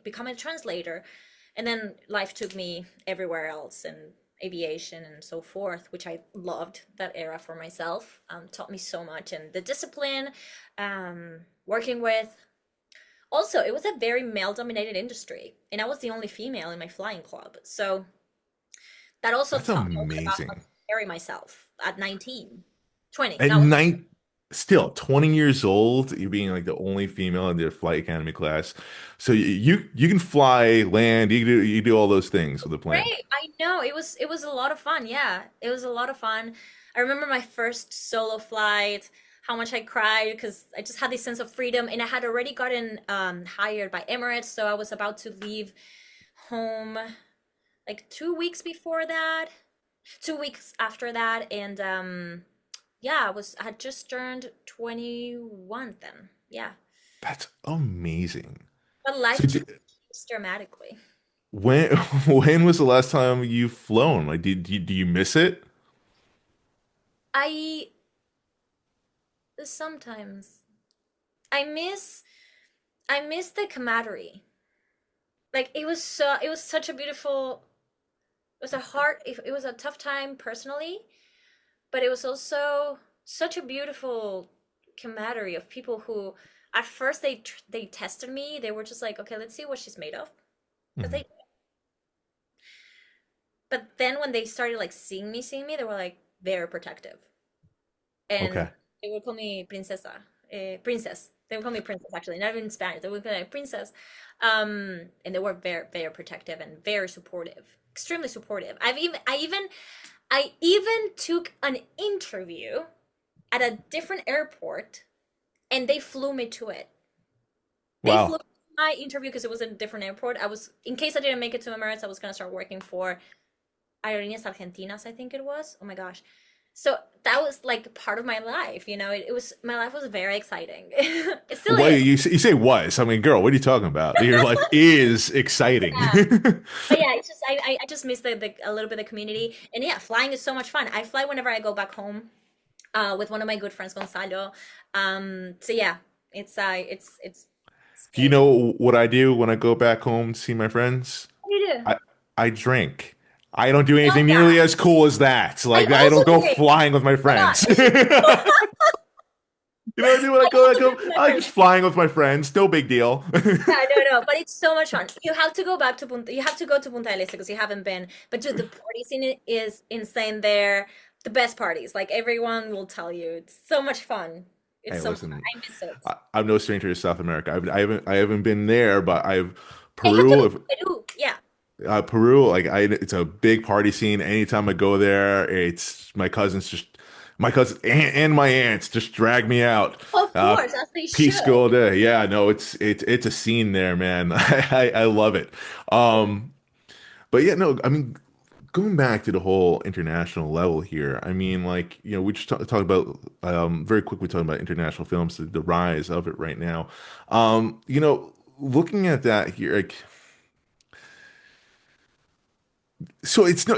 become a translator? And then life took me everywhere else and aviation and so forth, which I loved that era for myself. Taught me so much and the discipline, working with also, it was a very male-dominated industry, and I was the only female in my flying club. So that also That's taught me a lot about how to amazing. carry myself at 19, 20. At That was night, still 20 years old, you're being like the only female in the flight academy class. So you can fly, land, you do all those things with the plane. great. I know. It was a lot of fun. Yeah, it was a lot of fun. I remember my first solo flight, how much I cried because I just had this sense of freedom, and I had already gotten hired by Emirates, so I was about to leave home like 2 weeks before that. 2 weeks after that, and yeah, I had just turned 21 then. Yeah, That's amazing. but So life changed dramatically. when when was the last time you've flown? Like, do you miss it? I sometimes I miss I miss the camaraderie. Like it was such a beautiful. It was a hard. It was a tough time personally, but it was also such a beautiful camaraderie of people who at first they tested me. They were just like, okay, let's see what she's made of. Because Mhm. they But then when they started like seeing me, they were like very protective, and Okay. they would call me princesa, princess. They would call me princess actually, not even in Spanish. They would call me princess, and they were very very protective and very supportive, extremely supportive. I even took an interview at a different airport, and they flew me to it. They flew Wow. to my interview because it was in a different airport. I was in case I didn't make it to Emirates, I was gonna start working for Aerolíneas Argentinas, I think it was. Oh my gosh. So that was like part of my life, it was my life was very exciting. It still Well, is. you say was. I mean, girl, what are you talking about? Your life is exciting. Yeah. But yeah, it's just I just miss the a little bit of the community. And yeah, flying is so much fun. I fly whenever I go back home with one of my good friends Gonzalo. So yeah, it's Do you very fun. know what I do when I go back home to see my friends? What do you do? I I drink. I don't do Love anything that. nearly as cool as that. I Like I also don't go drink. flying with my Oh my friends. god. You know what I do when I I go back also home? drink with my I like friends. just flying with my friends. No big deal. Yeah, no, but it's so much fun. You have to go back to Punta. You have to go to Punta del Este because you haven't been. But dude, the party scene is insane there. The best parties, like everyone will tell you, it's so much fun. It's Hey, so much fun. listen, I miss it. I'm no stranger to South America. I haven't been there, but I've Yeah, you have to go Peru. to Peru. Yeah. Peru, like it's a big party scene. Anytime I go there, it's my cousin and my aunts just drag me out. Of Uh, course, as they Peace should. Day. Yeah, no, it's a scene there, man. I love it. Um, But yeah, no, I mean, going back to the whole international level here, I mean, like, we just talk about very quickly talking about international films, the rise of it right now. Looking at that here, like, so it's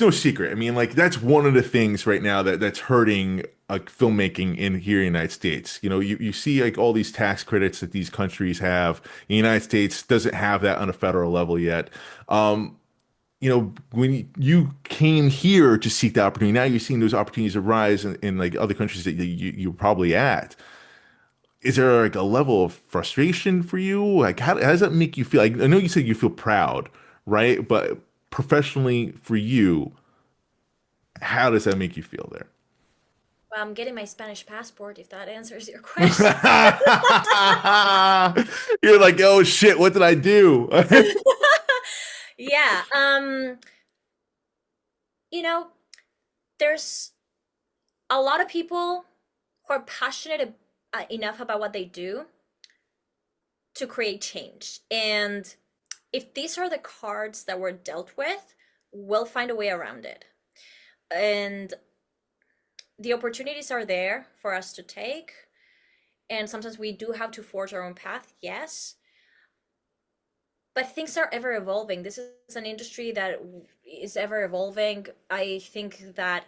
no secret. I mean, like, that's one of the things right now that's hurting filmmaking in here in the United States. You see like all these tax credits that these countries have. The United States doesn't have that on a federal level yet. When you came here to seek the opportunity, now you're seeing those opportunities arise in like other countries that you're probably at. Is there like a level of frustration for you? Like, how does that make you feel? Like, I know you said you feel proud, right? But professionally for you, how does that make you feel there? Well, I'm getting my Spanish passport if that answers your question. You're like, oh shit, what did I do? Yeah. You know, there's a lot of people who are passionate enough about what they do to create change. And if these are the cards that we're dealt with, we'll find a way around it. And the opportunities are there for us to take. And sometimes we do have to forge our own path, yes. But things are ever evolving. This is an industry that is ever evolving. I think that,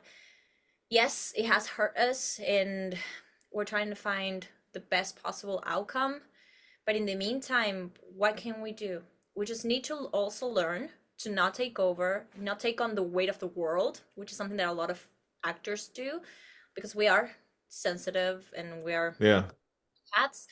yes, it has hurt us, and we're trying to find the best possible outcome. But in the meantime, what can we do? We just need to also learn to not take over, not take on the weight of the world, which is something that a lot of actors do, because we are sensitive and we are Yeah. cats.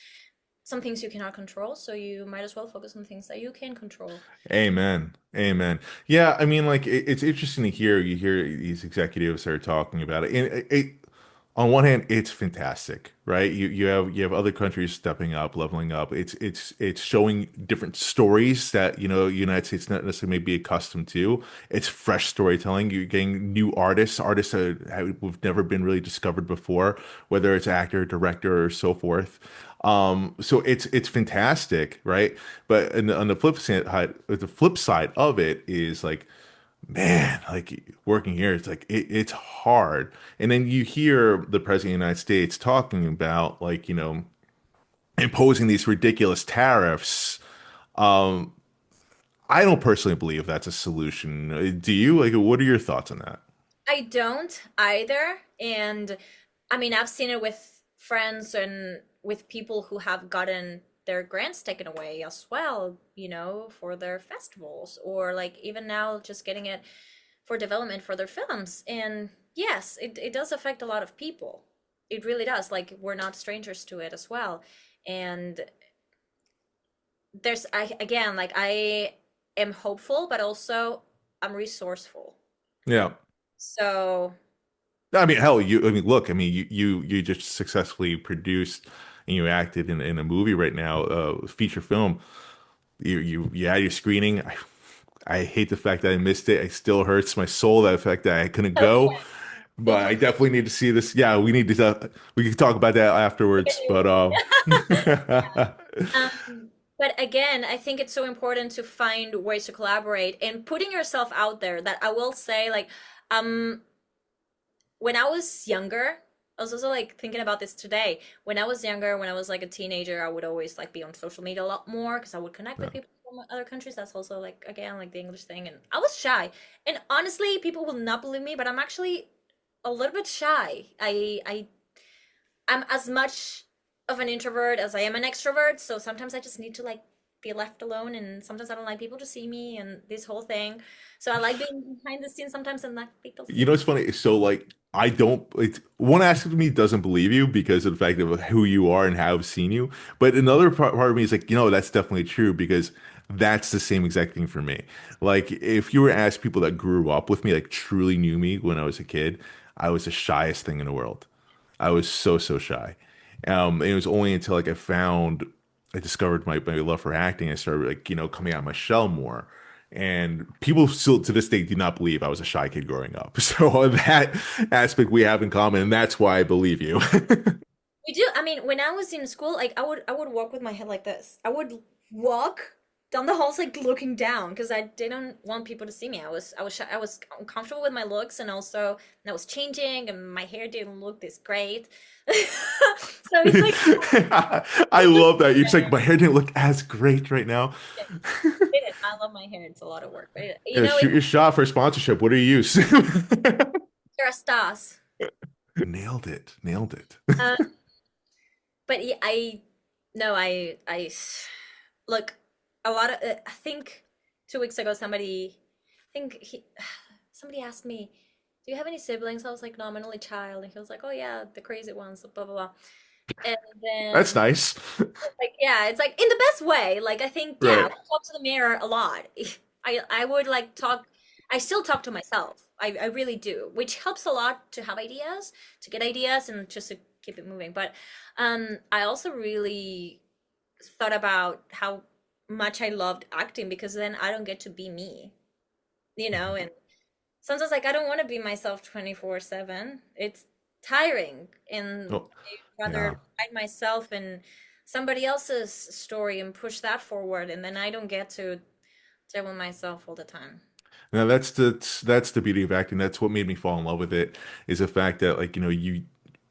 Some things you cannot control, so you might as well focus on things that you can control. Amen. Amen. Yeah, I mean, like it's interesting to hear you hear these executives are talking about it. And on one hand, it's fantastic, right? You have other countries stepping up, leveling up. It's showing different stories that United States not necessarily may be accustomed to. It's fresh storytelling. You're getting new artists that have never been really discovered before, whether it's actor, director, or so forth. So it's fantastic, right? But on the flip side of it is like, man, like working here, it's like it's hard. And then you hear the president of the United States talking about like, imposing these ridiculous tariffs. Um, I don't personally believe that's a solution. Do you? Like, what are your thoughts on that? I don't either. And I mean, I've seen it with friends and with people who have gotten their grants taken away as well, for their festivals, or like even now just getting it for development for their films. And yes, it does affect a lot of people. It really does. Like, we're not strangers to it as well. And again, like, I am hopeful, but also I'm resourceful. Yeah. So I mean, hell, I mean, look, I mean, you just successfully produced and you acted in a movie right now, feature film. You had your screening. I hate the fact that I missed it. It still hurts my soul that fact that I couldn't go. okay. But I definitely need to see this. Yeah, we need to. We can talk about that afterwards. But But again, I think it's so important to find ways to collaborate and putting yourself out there. That I will say, like, um, when I was younger, I was also like thinking about this today. When I was younger, when I was like a teenager, I would always like be on social media a lot more because I would connect with yeah. people from other countries. That's also like, again, like the English thing. And I was shy. And honestly, people will not believe me, but I'm actually a little bit shy. I'm as much of an introvert as I am an extrovert, so sometimes I just need to like be left alone, and sometimes I don't like people to see me and this whole thing. So I like being behind the scenes sometimes and let people You see know me. what's funny? So like I don't it's one aspect of me doesn't believe you because of the fact of who you are and how I've seen you. But another part of me is like, that's definitely true because that's the same exact thing for me. Like if you were to ask people that grew up with me, like truly knew me when I was a kid, I was the shyest thing in the world. I was so shy. And it was only until like I discovered my love for acting. I started like, coming out of my shell more. And people still to this day do not believe I was a shy kid growing up. So on that aspect we have in common, and that's why I believe you. We do. I mean, when I was in school, like I would walk with my head like this. I would walk. down the halls like looking down because I didn't want people to see me. I was uncomfortable with my looks, and also I was changing and my hair didn't look this great. So it's like I love that. You're just like, my hair didn't look as great right now. I love my hair. It's a lot of work, but you Yeah, know, shoot it's your shot for sponsorship. What do you use? you're a stars. Nailed it. Nailed it. But yeah, I no, look, a lot of I think 2 weeks ago I think somebody asked me, "Do you have any siblings?" I was like, "No, I'm an only child." And he was like, "Oh yeah, the crazy ones, blah blah blah." And That's then nice. like yeah, it's like in the best way. Like I think yeah, I Right. talk to the mirror a lot. I would like talk. I still talk to myself. I really do, which helps a lot to have ideas, to get ideas, and just to keep it moving. But I also really thought about how much I loved acting because then I don't get to be me, you know, and sometimes like I don't want to be myself 24/7. It's tiring and Oh, I'd rather yeah. write myself in somebody else's story and push that forward and then I don't get to tell myself all the time. Now that's the beauty of acting. That's what made me fall in love with it, is the fact that like,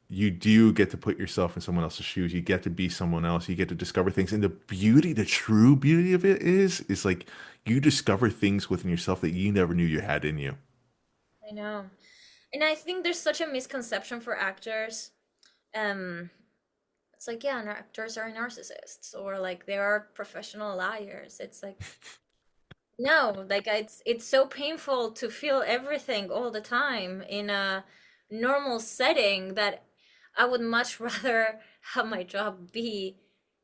you do get to put yourself in someone else's shoes. You get to be someone else. You get to discover things. And the beauty, the true beauty of it is like you discover things within yourself that you never knew you had in you. I know. And I think there's such a misconception for actors. Um it's like yeah, actors are narcissists or like they are professional liars. It's like no, like it's so painful to feel everything all the time in a normal setting that I would much rather have my job be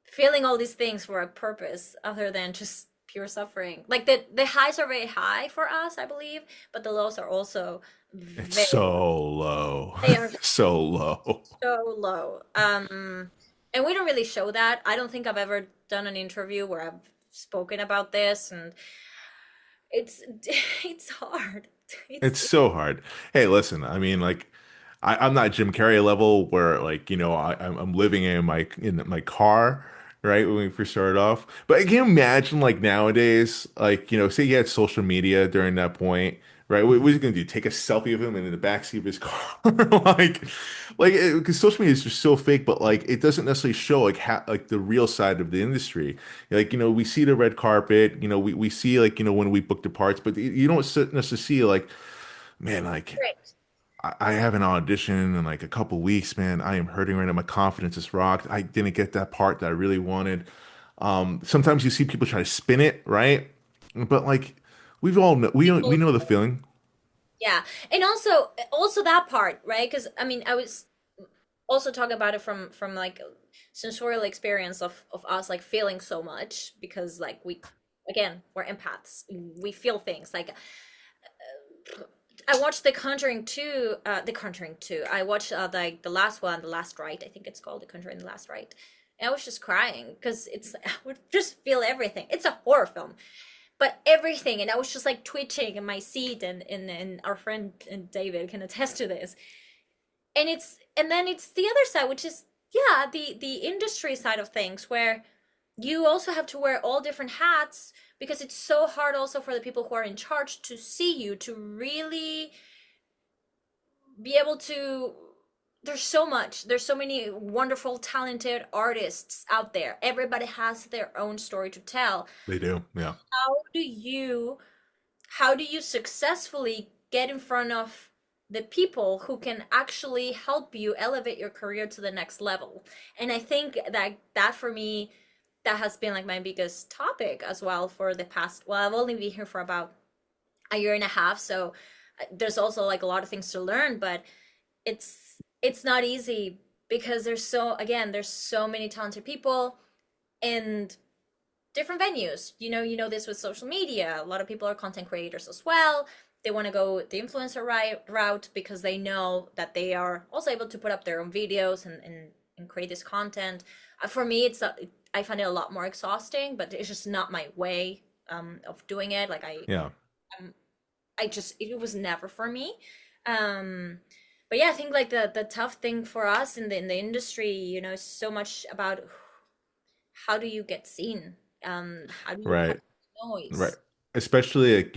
feeling all these things for a purpose other than just pure suffering. Like the highs are very high for us, I believe, but the lows are also It's very so low. they are So low. so low. And we don't really show that. I don't think I've ever done an interview where I've spoken about this and it's it's hard. It's It's so hard. Hey, listen, I mean, like, I'm not Jim Carrey level where, like, I'm living in my car, right, when we first started off. But I can imagine, like, nowadays, like, say you had social media during that point, right? What was he gonna do? Take a selfie of him in the backseat of his car, because social media is just so fake. But like, it doesn't necessarily show like the real side of the industry. Like, we see the red carpet, we see like, when we book the parts, but you don't necessarily see like, man, like great. I have an audition in like a couple weeks, man. I am hurting right now. My confidence is rocked. I didn't get that part that I really wanted. Sometimes you see people try to spin it, right? But like we've all know, we People, know the feeling. yeah. And also that part, right? Because I mean, I was also talking about it from like sensorial experience of us like feeling so much because like we again, we're empaths. We feel things. Like I watched The Conjuring 2. I watched like the last one, The Last Rite, I think it's called The Conjuring The Last Rite. And I was just crying because it's I would just feel everything. It's a horror film, but everything, and I was just like twitching in my seat, and our friend and David can attest to this. And then it's the other side, which is yeah, the industry side of things where you also have to wear all different hats because it's so hard also for the people who are in charge to see you to really be able to there's so many wonderful talented artists out there. Everybody has their own story to tell. They do, yeah. how do you how do you successfully get in front of the people who can actually help you elevate your career to the next level? And I think that for me, that has been like my biggest topic as well for the past, well, I've only been here for about a year and a half, so there's also like a lot of things to learn, but it's not easy because there's so many talented people and different venues. You know this with social media. A lot of people are content creators as well. They want to go the influencer route because they know that they are also able to put up their own videos and create this content. For me, I find it a lot more exhausting, but it's just not my way of doing it. Like Yeah. um, I just it was never for me. Um, but yeah, I think like the tough thing for us in the industry, is so much about how do you get seen How do you cut Right. Right. noise? Especially like,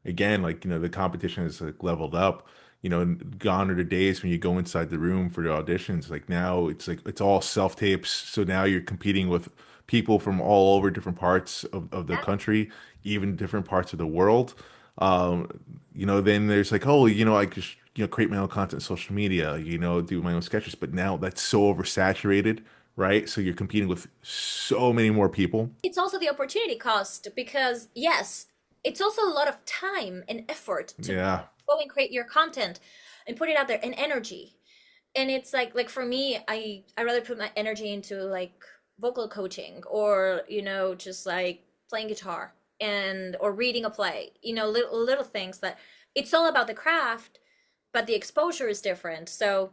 again, like, the competition is like leveled up. Gone are the days when you go inside the room for the auditions. Like now it's like it's all self-tapes. So now you're competing with people from all over different parts of the Yeah. country, even different parts of the world. Um, then there's like, oh, I could, create my own content on social media, do my own sketches. But now that's so oversaturated, right? So you're competing with so many more people. It's also the opportunity cost because yes, it's also a lot of time and effort to Yeah. go and create your content and put it out there and energy. And it's like for me, I rather put my energy into like vocal coaching or just like playing guitar and or reading a play, little things that it's all about the craft, but the exposure is different. So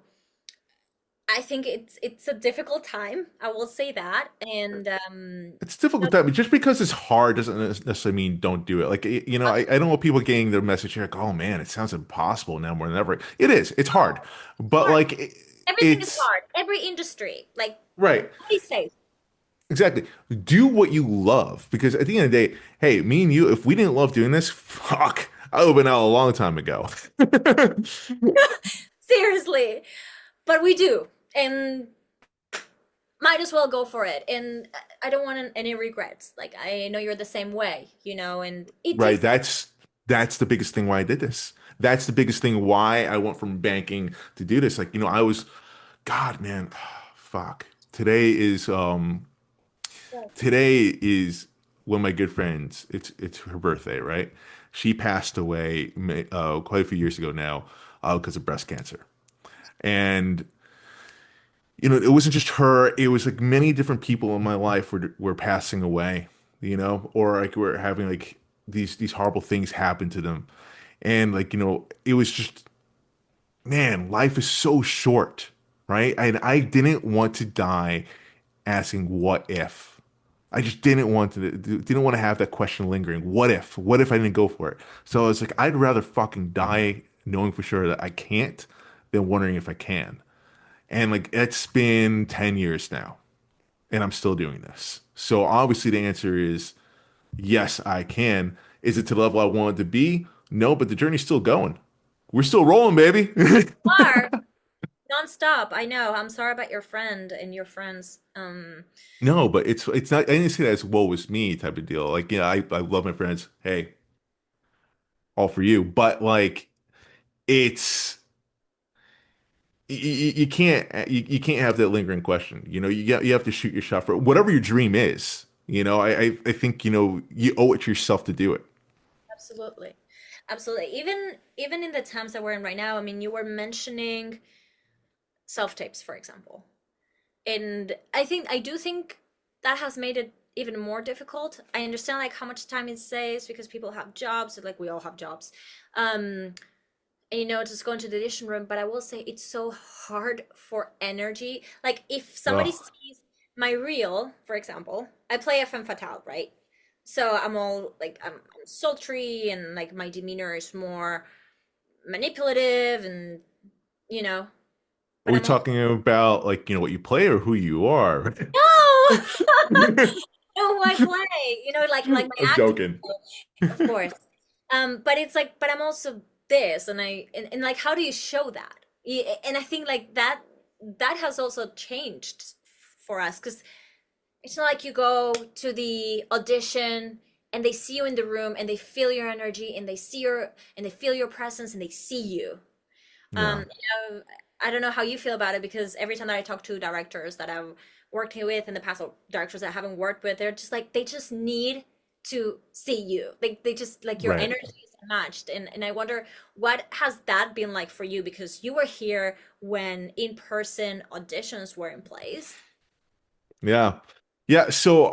I think it's a difficult time, I will say that. And It's difficult that just because it's hard doesn't necessarily mean don't do it. Like I don't want people getting their message here like, oh man, it sounds impossible now more than ever. It is. It's hard, it's but hard. like Everything is it's hard. Every industry, like right. nobody's safe. Exactly. Do what you love because at the end of the day, hey, me and you, if we didn't love doing this, fuck, I would have been out a long time ago. Seriously. But we do. And might as well go for it. And I don't want any regrets. Like I know you're the same way, and it Right. takes That's the biggest thing why I did this. That's the biggest thing why I went from banking to do this. Like, I was, God, man, fuck. Today is one of my good friends. It's her birthday, right? She passed away quite a few years ago now because of breast cancer. And it wasn't just her. It was like many different people in my life were passing away, or like we're having like these horrible things happen to them. And like, it was just, man, life is so short, right? And I didn't want to die asking what if. I just didn't want to have that question lingering. What if? What if I didn't go for it? So I was like, I'd rather fucking die knowing for sure that I can't than wondering if I can. And like it's been 10 years now and I'm still doing this. So obviously the answer is yes, I can. Is it to the level I want it to be? No, but the journey's still going. We're still rolling, baby. hard nonstop. I know. I'm sorry about your friend and your friends. No, but it's not. I didn't say that as woe was me type of deal. Like, I love my friends. Hey, all for you. But like, it's you can't have that lingering question. You have to shoot your shot for whatever your dream is. I think you owe it to yourself to do it. Absolutely. Absolutely. Even in the times that we're in right now, I mean, you were mentioning self-tapes, for example. And I do think that has made it even more difficult. I understand like how much time it saves because people have jobs, like we all have jobs. And just go into the audition room, but I will say it's so hard for energy. Like if somebody Oh, sees my reel, for example, I play a femme fatale, right? So I'm all like I'm sultry and like my demeanor is more manipulative and you know, are but we I'm also talking about like what you play or who you are? no, no, who I play, like my I'm acting joking. coach, of course. But it's like, but I'm also this, and like, how do you show that? And I think like that has also changed for us because it's not like you go to the audition and they see you in the room and they feel your energy and they feel your presence and they see you. Yeah. I don't know how you feel about it because every time that I talk to directors that I've worked with in the past, or directors that I haven't worked with, they're just like they just need to see you. Like they just like your Right. energy is matched. And I wonder what has that been like for you because you were here when in-person auditions were in place. Yeah. Yeah. So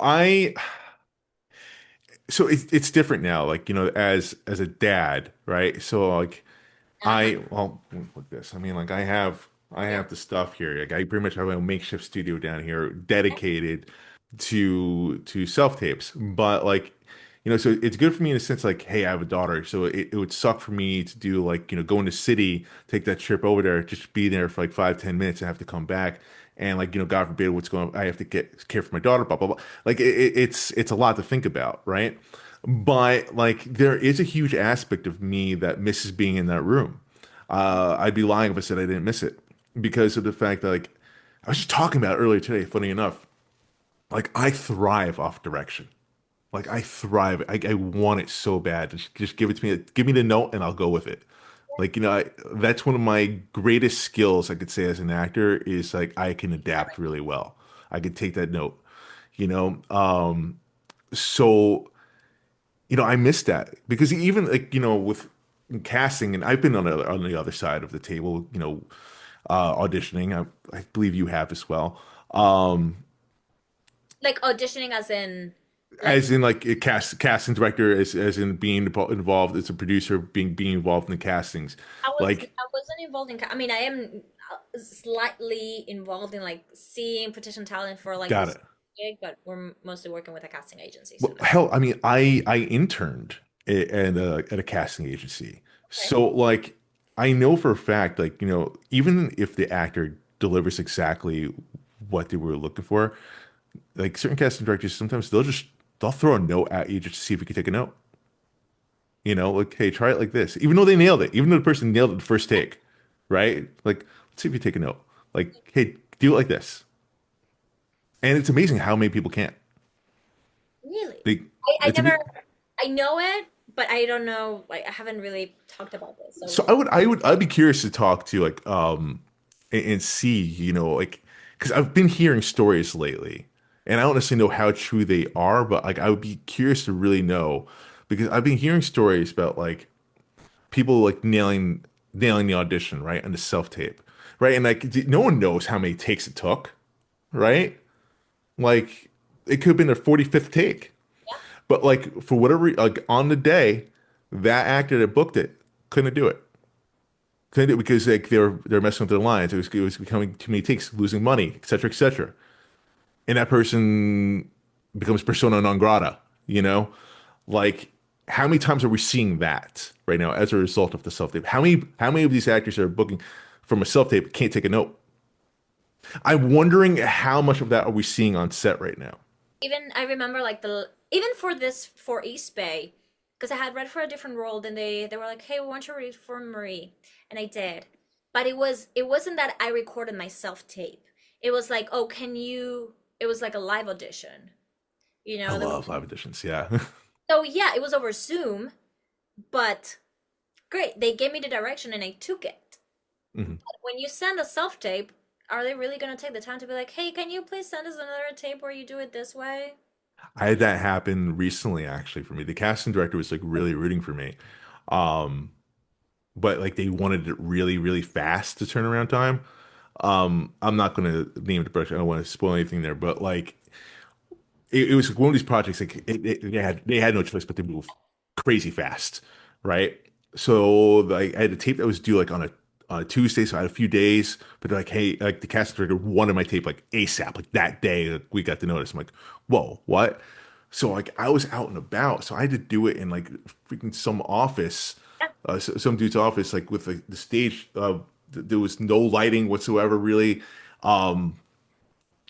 it's different now. Like, as a dad, right? So like Uh-huh. well, look this. I mean, like I have the stuff here. Like I pretty much have a makeshift studio down here dedicated to self tapes. But like, so it's good for me in a sense like, hey, I have a daughter. So it would suck for me to do like, go in the city, take that trip over there, just be there for like 5, 10 minutes and have to come back. and like God forbid what's going on, I have to get care for my daughter, blah blah blah. Like it's a lot to think about, right? But like there is a huge aspect of me that misses being in that room. I'd be lying if I said I didn't miss it because of the fact that like I was just talking about it earlier today, funny enough. Like I thrive off direction. Like I thrive. I want it so bad. Just give it to me. Give me the note and I'll go with it. Like, that's one of my greatest skills I could say as an actor is like I can adapt really well. I could take that note, you know. So, I miss that because even like, with casting, and I've been on the other side of the table, auditioning. I believe you have as well. Um, Like auditioning as in like as in like a casting director, as in being involved as a producer, being involved in the castings. Like, I wasn't involved in I mean I am slightly involved in like seeing potential talent for like got this it. gig, but we're mostly working with a casting agency, so Well, no. hell, I mean, I interned at a casting agency, Okay. so like I know for a fact, like even if the actor delivers exactly what they were looking for, like certain casting directors sometimes they'll throw a note at you just to see if you can take a note. Like hey, try it like this, even though they nailed it, even though the person nailed it the first take, right? Like let's see if you take a note. Like hey, do it like this, and it's amazing how many people can't. Really? They, I it's a never I know it, but I don't know like I haven't really talked about this. So So I'd be curious to talk to like and see, like because I've been hearing stories lately and I don't necessarily know how true they are, but like I would be curious to really know because I've been hearing stories about like people like nailing the audition, right? And the self-tape. Right? And like no one knows how many takes it took, right? Like it could have been a 45th take. yeah. But like for whatever like on the day, that actor that booked it couldn't do it. Couldn't do it because like they're messing with their lines. It was becoming too many takes, losing money, et cetera, et cetera. And that person becomes persona non grata, you know? Like how many times are we seeing that right now as a result of the self-tape? How many of these actors that are booking from a self-tape can't take a note? I'm wondering how much of that are we seeing on set right now? Even I remember like the even for this for East Bay, because I had read for a different role, then they were like, "Hey, we want you to read for Marie," and I did, but it wasn't that I recorded my self tape. It was like, "Oh, can you?" It was like a live audition. You I know, there was, love live editions. Yeah. so yeah, it was over Zoom, but great. They gave me the direction and I took it. Mhm. When you send a self tape, are they really gonna take the time to be like, "Hey, can you please send us another tape where you do it this way?" I had that happen recently actually for me. The casting director was like really rooting for me. Um, but like they wanted it really, really fast to turnaround time. I'm not going to name the production. I don't want to spoil anything there, but like it was one of these projects. Like they had no choice but to move crazy fast, right? So like I had a tape that was due like on a Tuesday, so I had a few days. But they're like, hey, like the casting director wanted my tape like ASAP, like that day. Like, we got the notice. I'm like, whoa, what? So like I was out and about, so I had to do it in like freaking some office, some dude's office, like with the stage. There was no lighting whatsoever, really. Um,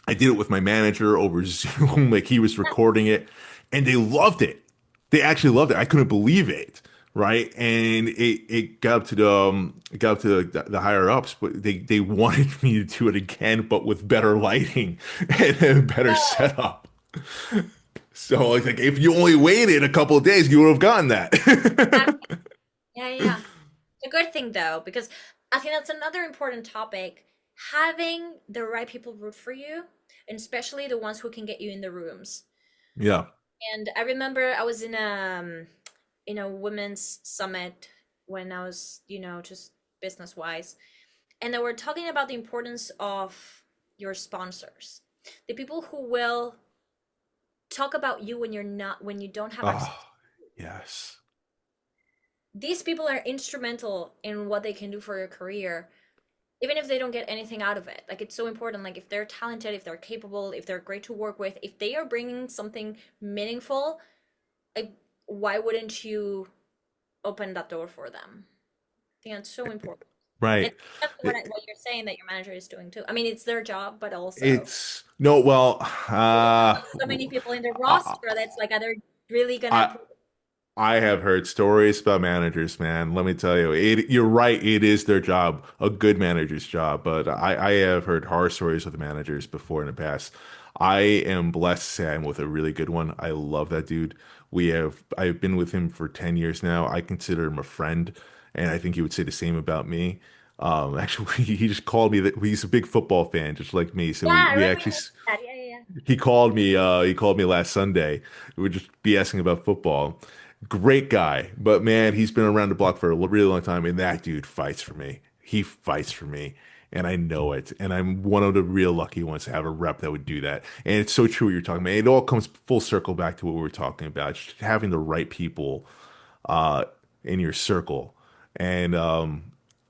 I did it with my manager over Zoom, like he was recording it, and they loved it. They actually loved it. I couldn't believe it, right? And it got up to the higher ups, but they wanted me to do it again, but with better lighting and a better setup. So like if you only waited a couple of days, you would have gotten Yeah, that. yeah, yeah. It's a good thing though, because I think that's another important topic. Having the right people root for you, and especially the ones who can get you in the rooms. Yeah. And I remember I was in a women's summit when I was, just business wise, and they were talking about the importance of your sponsors, the people who will talk about you when you don't have access. Oh, yes. These people are instrumental in what they can do for your career, even if they don't get anything out of it. Like it's so important. Like if they're talented, if they're capable, if they're great to work with, if they are bringing something meaningful, like why wouldn't you open that door for them? I think that's so important. And Right. that's what you're saying that your manager is doing too. I mean, it's their job, but also It's no, well, they have so many people in their I, roster that's like, are they really gonna I approve? I have heard stories about managers, man. Let me tell you, you're right. It is their job, a good manager's job. But I have heard horror stories with managers before in the past. I am blessed to say I'm with a really good one. I love that dude. I've been with him for 10 years now. I consider him a friend, and I think he would say the same about me. Actually, he just called me that he's a big football fan, just like me. So Yeah, we, I we remember actually you said that. Yeah, yeah, yeah. he called me last Sunday. We were just BSing about football. Great guy, but man, he's been around the block for a really long time, and that dude fights for me. He fights for me, and I know it. And I'm one of the real lucky ones to have a rep that would do that. And it's so true what you're talking about. It all comes full circle back to what we were talking about. Just having the right people uh, in your circle. And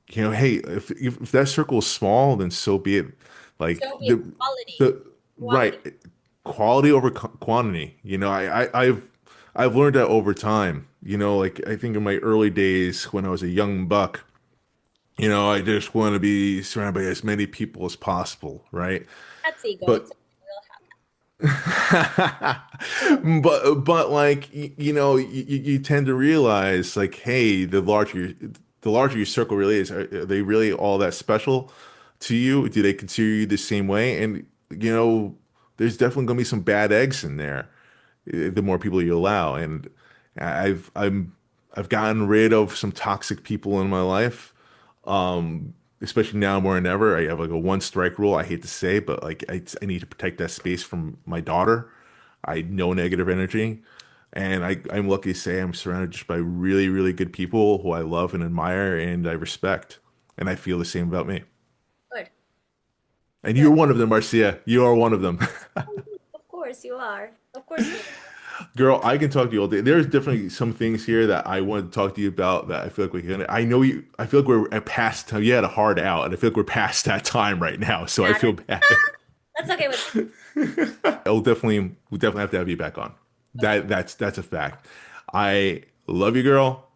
hey, if that circle is small, then so be it. Like So be it. Quality, the quality. right quality over quantity. I've learned that over time. Like I think in my early days when I was a young buck, I just want to be surrounded by as many people as possible, right? That's ego. But It's we'll have but like you tend to realize like hey the larger your circle really is are they really all that special to you? Do they consider you the same way? And there's definitely going to be some bad eggs in there the more people you allow. And I've gotten rid of some toxic people in my life, especially now more than ever. I have like a one strike rule. I hate to say, but like I need to protect that space from my daughter. I no negative energy. And I'm lucky to say I'm surrounded just by really, really good people who I love and admire and I respect. And I feel the same about me. good. And you're Good. one of them, Marcia. You are one of them. Of course you are. Of course you Girl, I can talk to you all day. There's definitely some things here that I want to talk to you about that I feel like we can. I know you, I feel like we're at past time. You had a hard out, and I feel like we're past that time right now. So I are. feel bad. That's okay with me. We'll definitely have to have you back on. Okay. That's a fact. I love you, girl.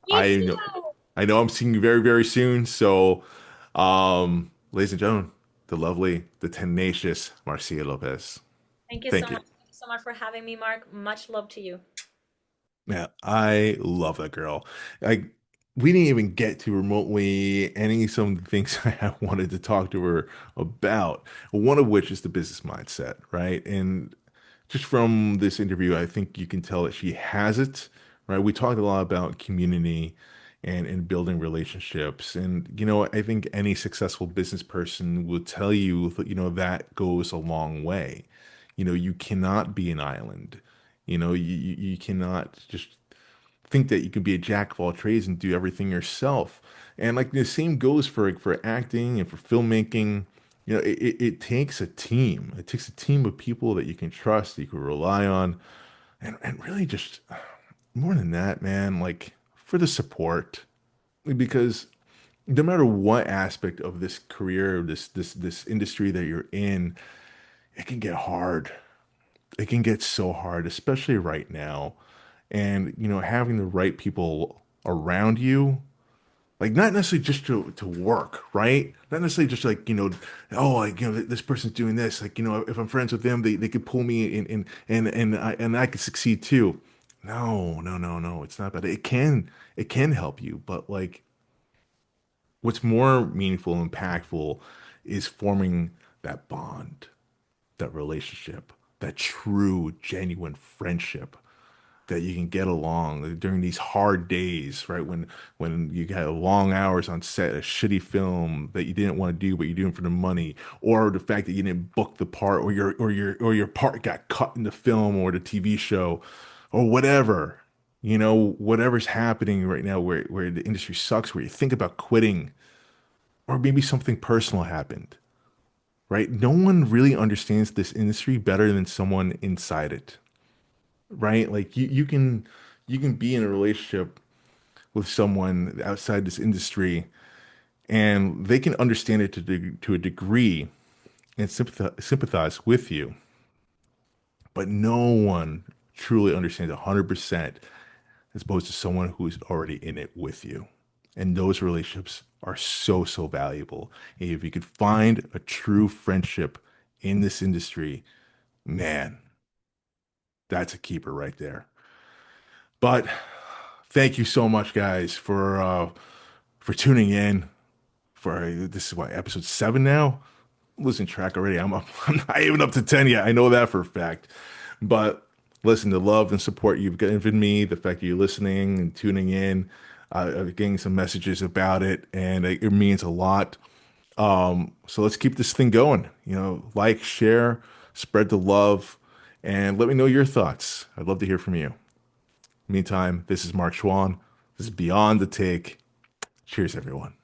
You I know, too. I know I'm seeing you very, very soon. So, ladies and gentlemen, the lovely, the tenacious Marcia Lopez. Thank you so Thank much. you. Thank you so much for having me, Mark. Much love to you. Yeah, I love that girl. Like, we didn't even get to remotely any of some of the things I wanted to talk to her about. One of which is the business mindset, right? And just from this interview, I think you can tell that she has it, right? We talked a lot about community and building relationships. And, I think any successful business person will tell you that, that goes a long way. You cannot be an island. You cannot just think that you can be a jack of all trades and do everything yourself. And like the same goes for acting and for filmmaking. It takes a team. It takes a team of people that you can trust, that you can rely on, and really just more than that, man, like for the support. Because no matter what aspect of this career, this industry that you're in, it can get hard. It can get so hard, especially right now. And having the right people around you, like not necessarily just to work, right? Not necessarily just like oh, like this person's doing this, like if I'm friends with them, they could pull me in, and I could succeed too. No, no, no, no, it's not that. It can help you, but like what's more meaningful and impactful is forming that bond, that relationship, that true genuine friendship that you can get along during these hard days, right? When you got long hours on set, a shitty film that you didn't want to do, but you're doing for the money, or the fact that you didn't book the part, or your part got cut in the film or the TV show, or whatever. Whatever's happening right now where the industry sucks, where you think about quitting, or maybe something personal happened, right? No one really understands this industry better than someone inside it, right? Like you can be in a relationship with someone outside this industry and they can understand it to a degree and sympathize with you, but no one truly understands 100% as opposed to someone who's already in it with you. And those relationships are so, so valuable. If you could find a true friendship in this industry, man, that's a keeper right there. But thank you so much, guys, for tuning in. For this is what, episode 7 now. I'm losing track already. I'm up. I'm not even up to 10 yet. I know that for a fact. But listen, the love and support you've given me, the fact that you're listening and tuning in, getting some messages about it, and it means a lot. So let's keep this thing going. Like, share, spread the love, and let me know your thoughts. I'd love to hear from you. Meantime, this is Marc Chouen. This is Beyond the Take. Cheers, everyone.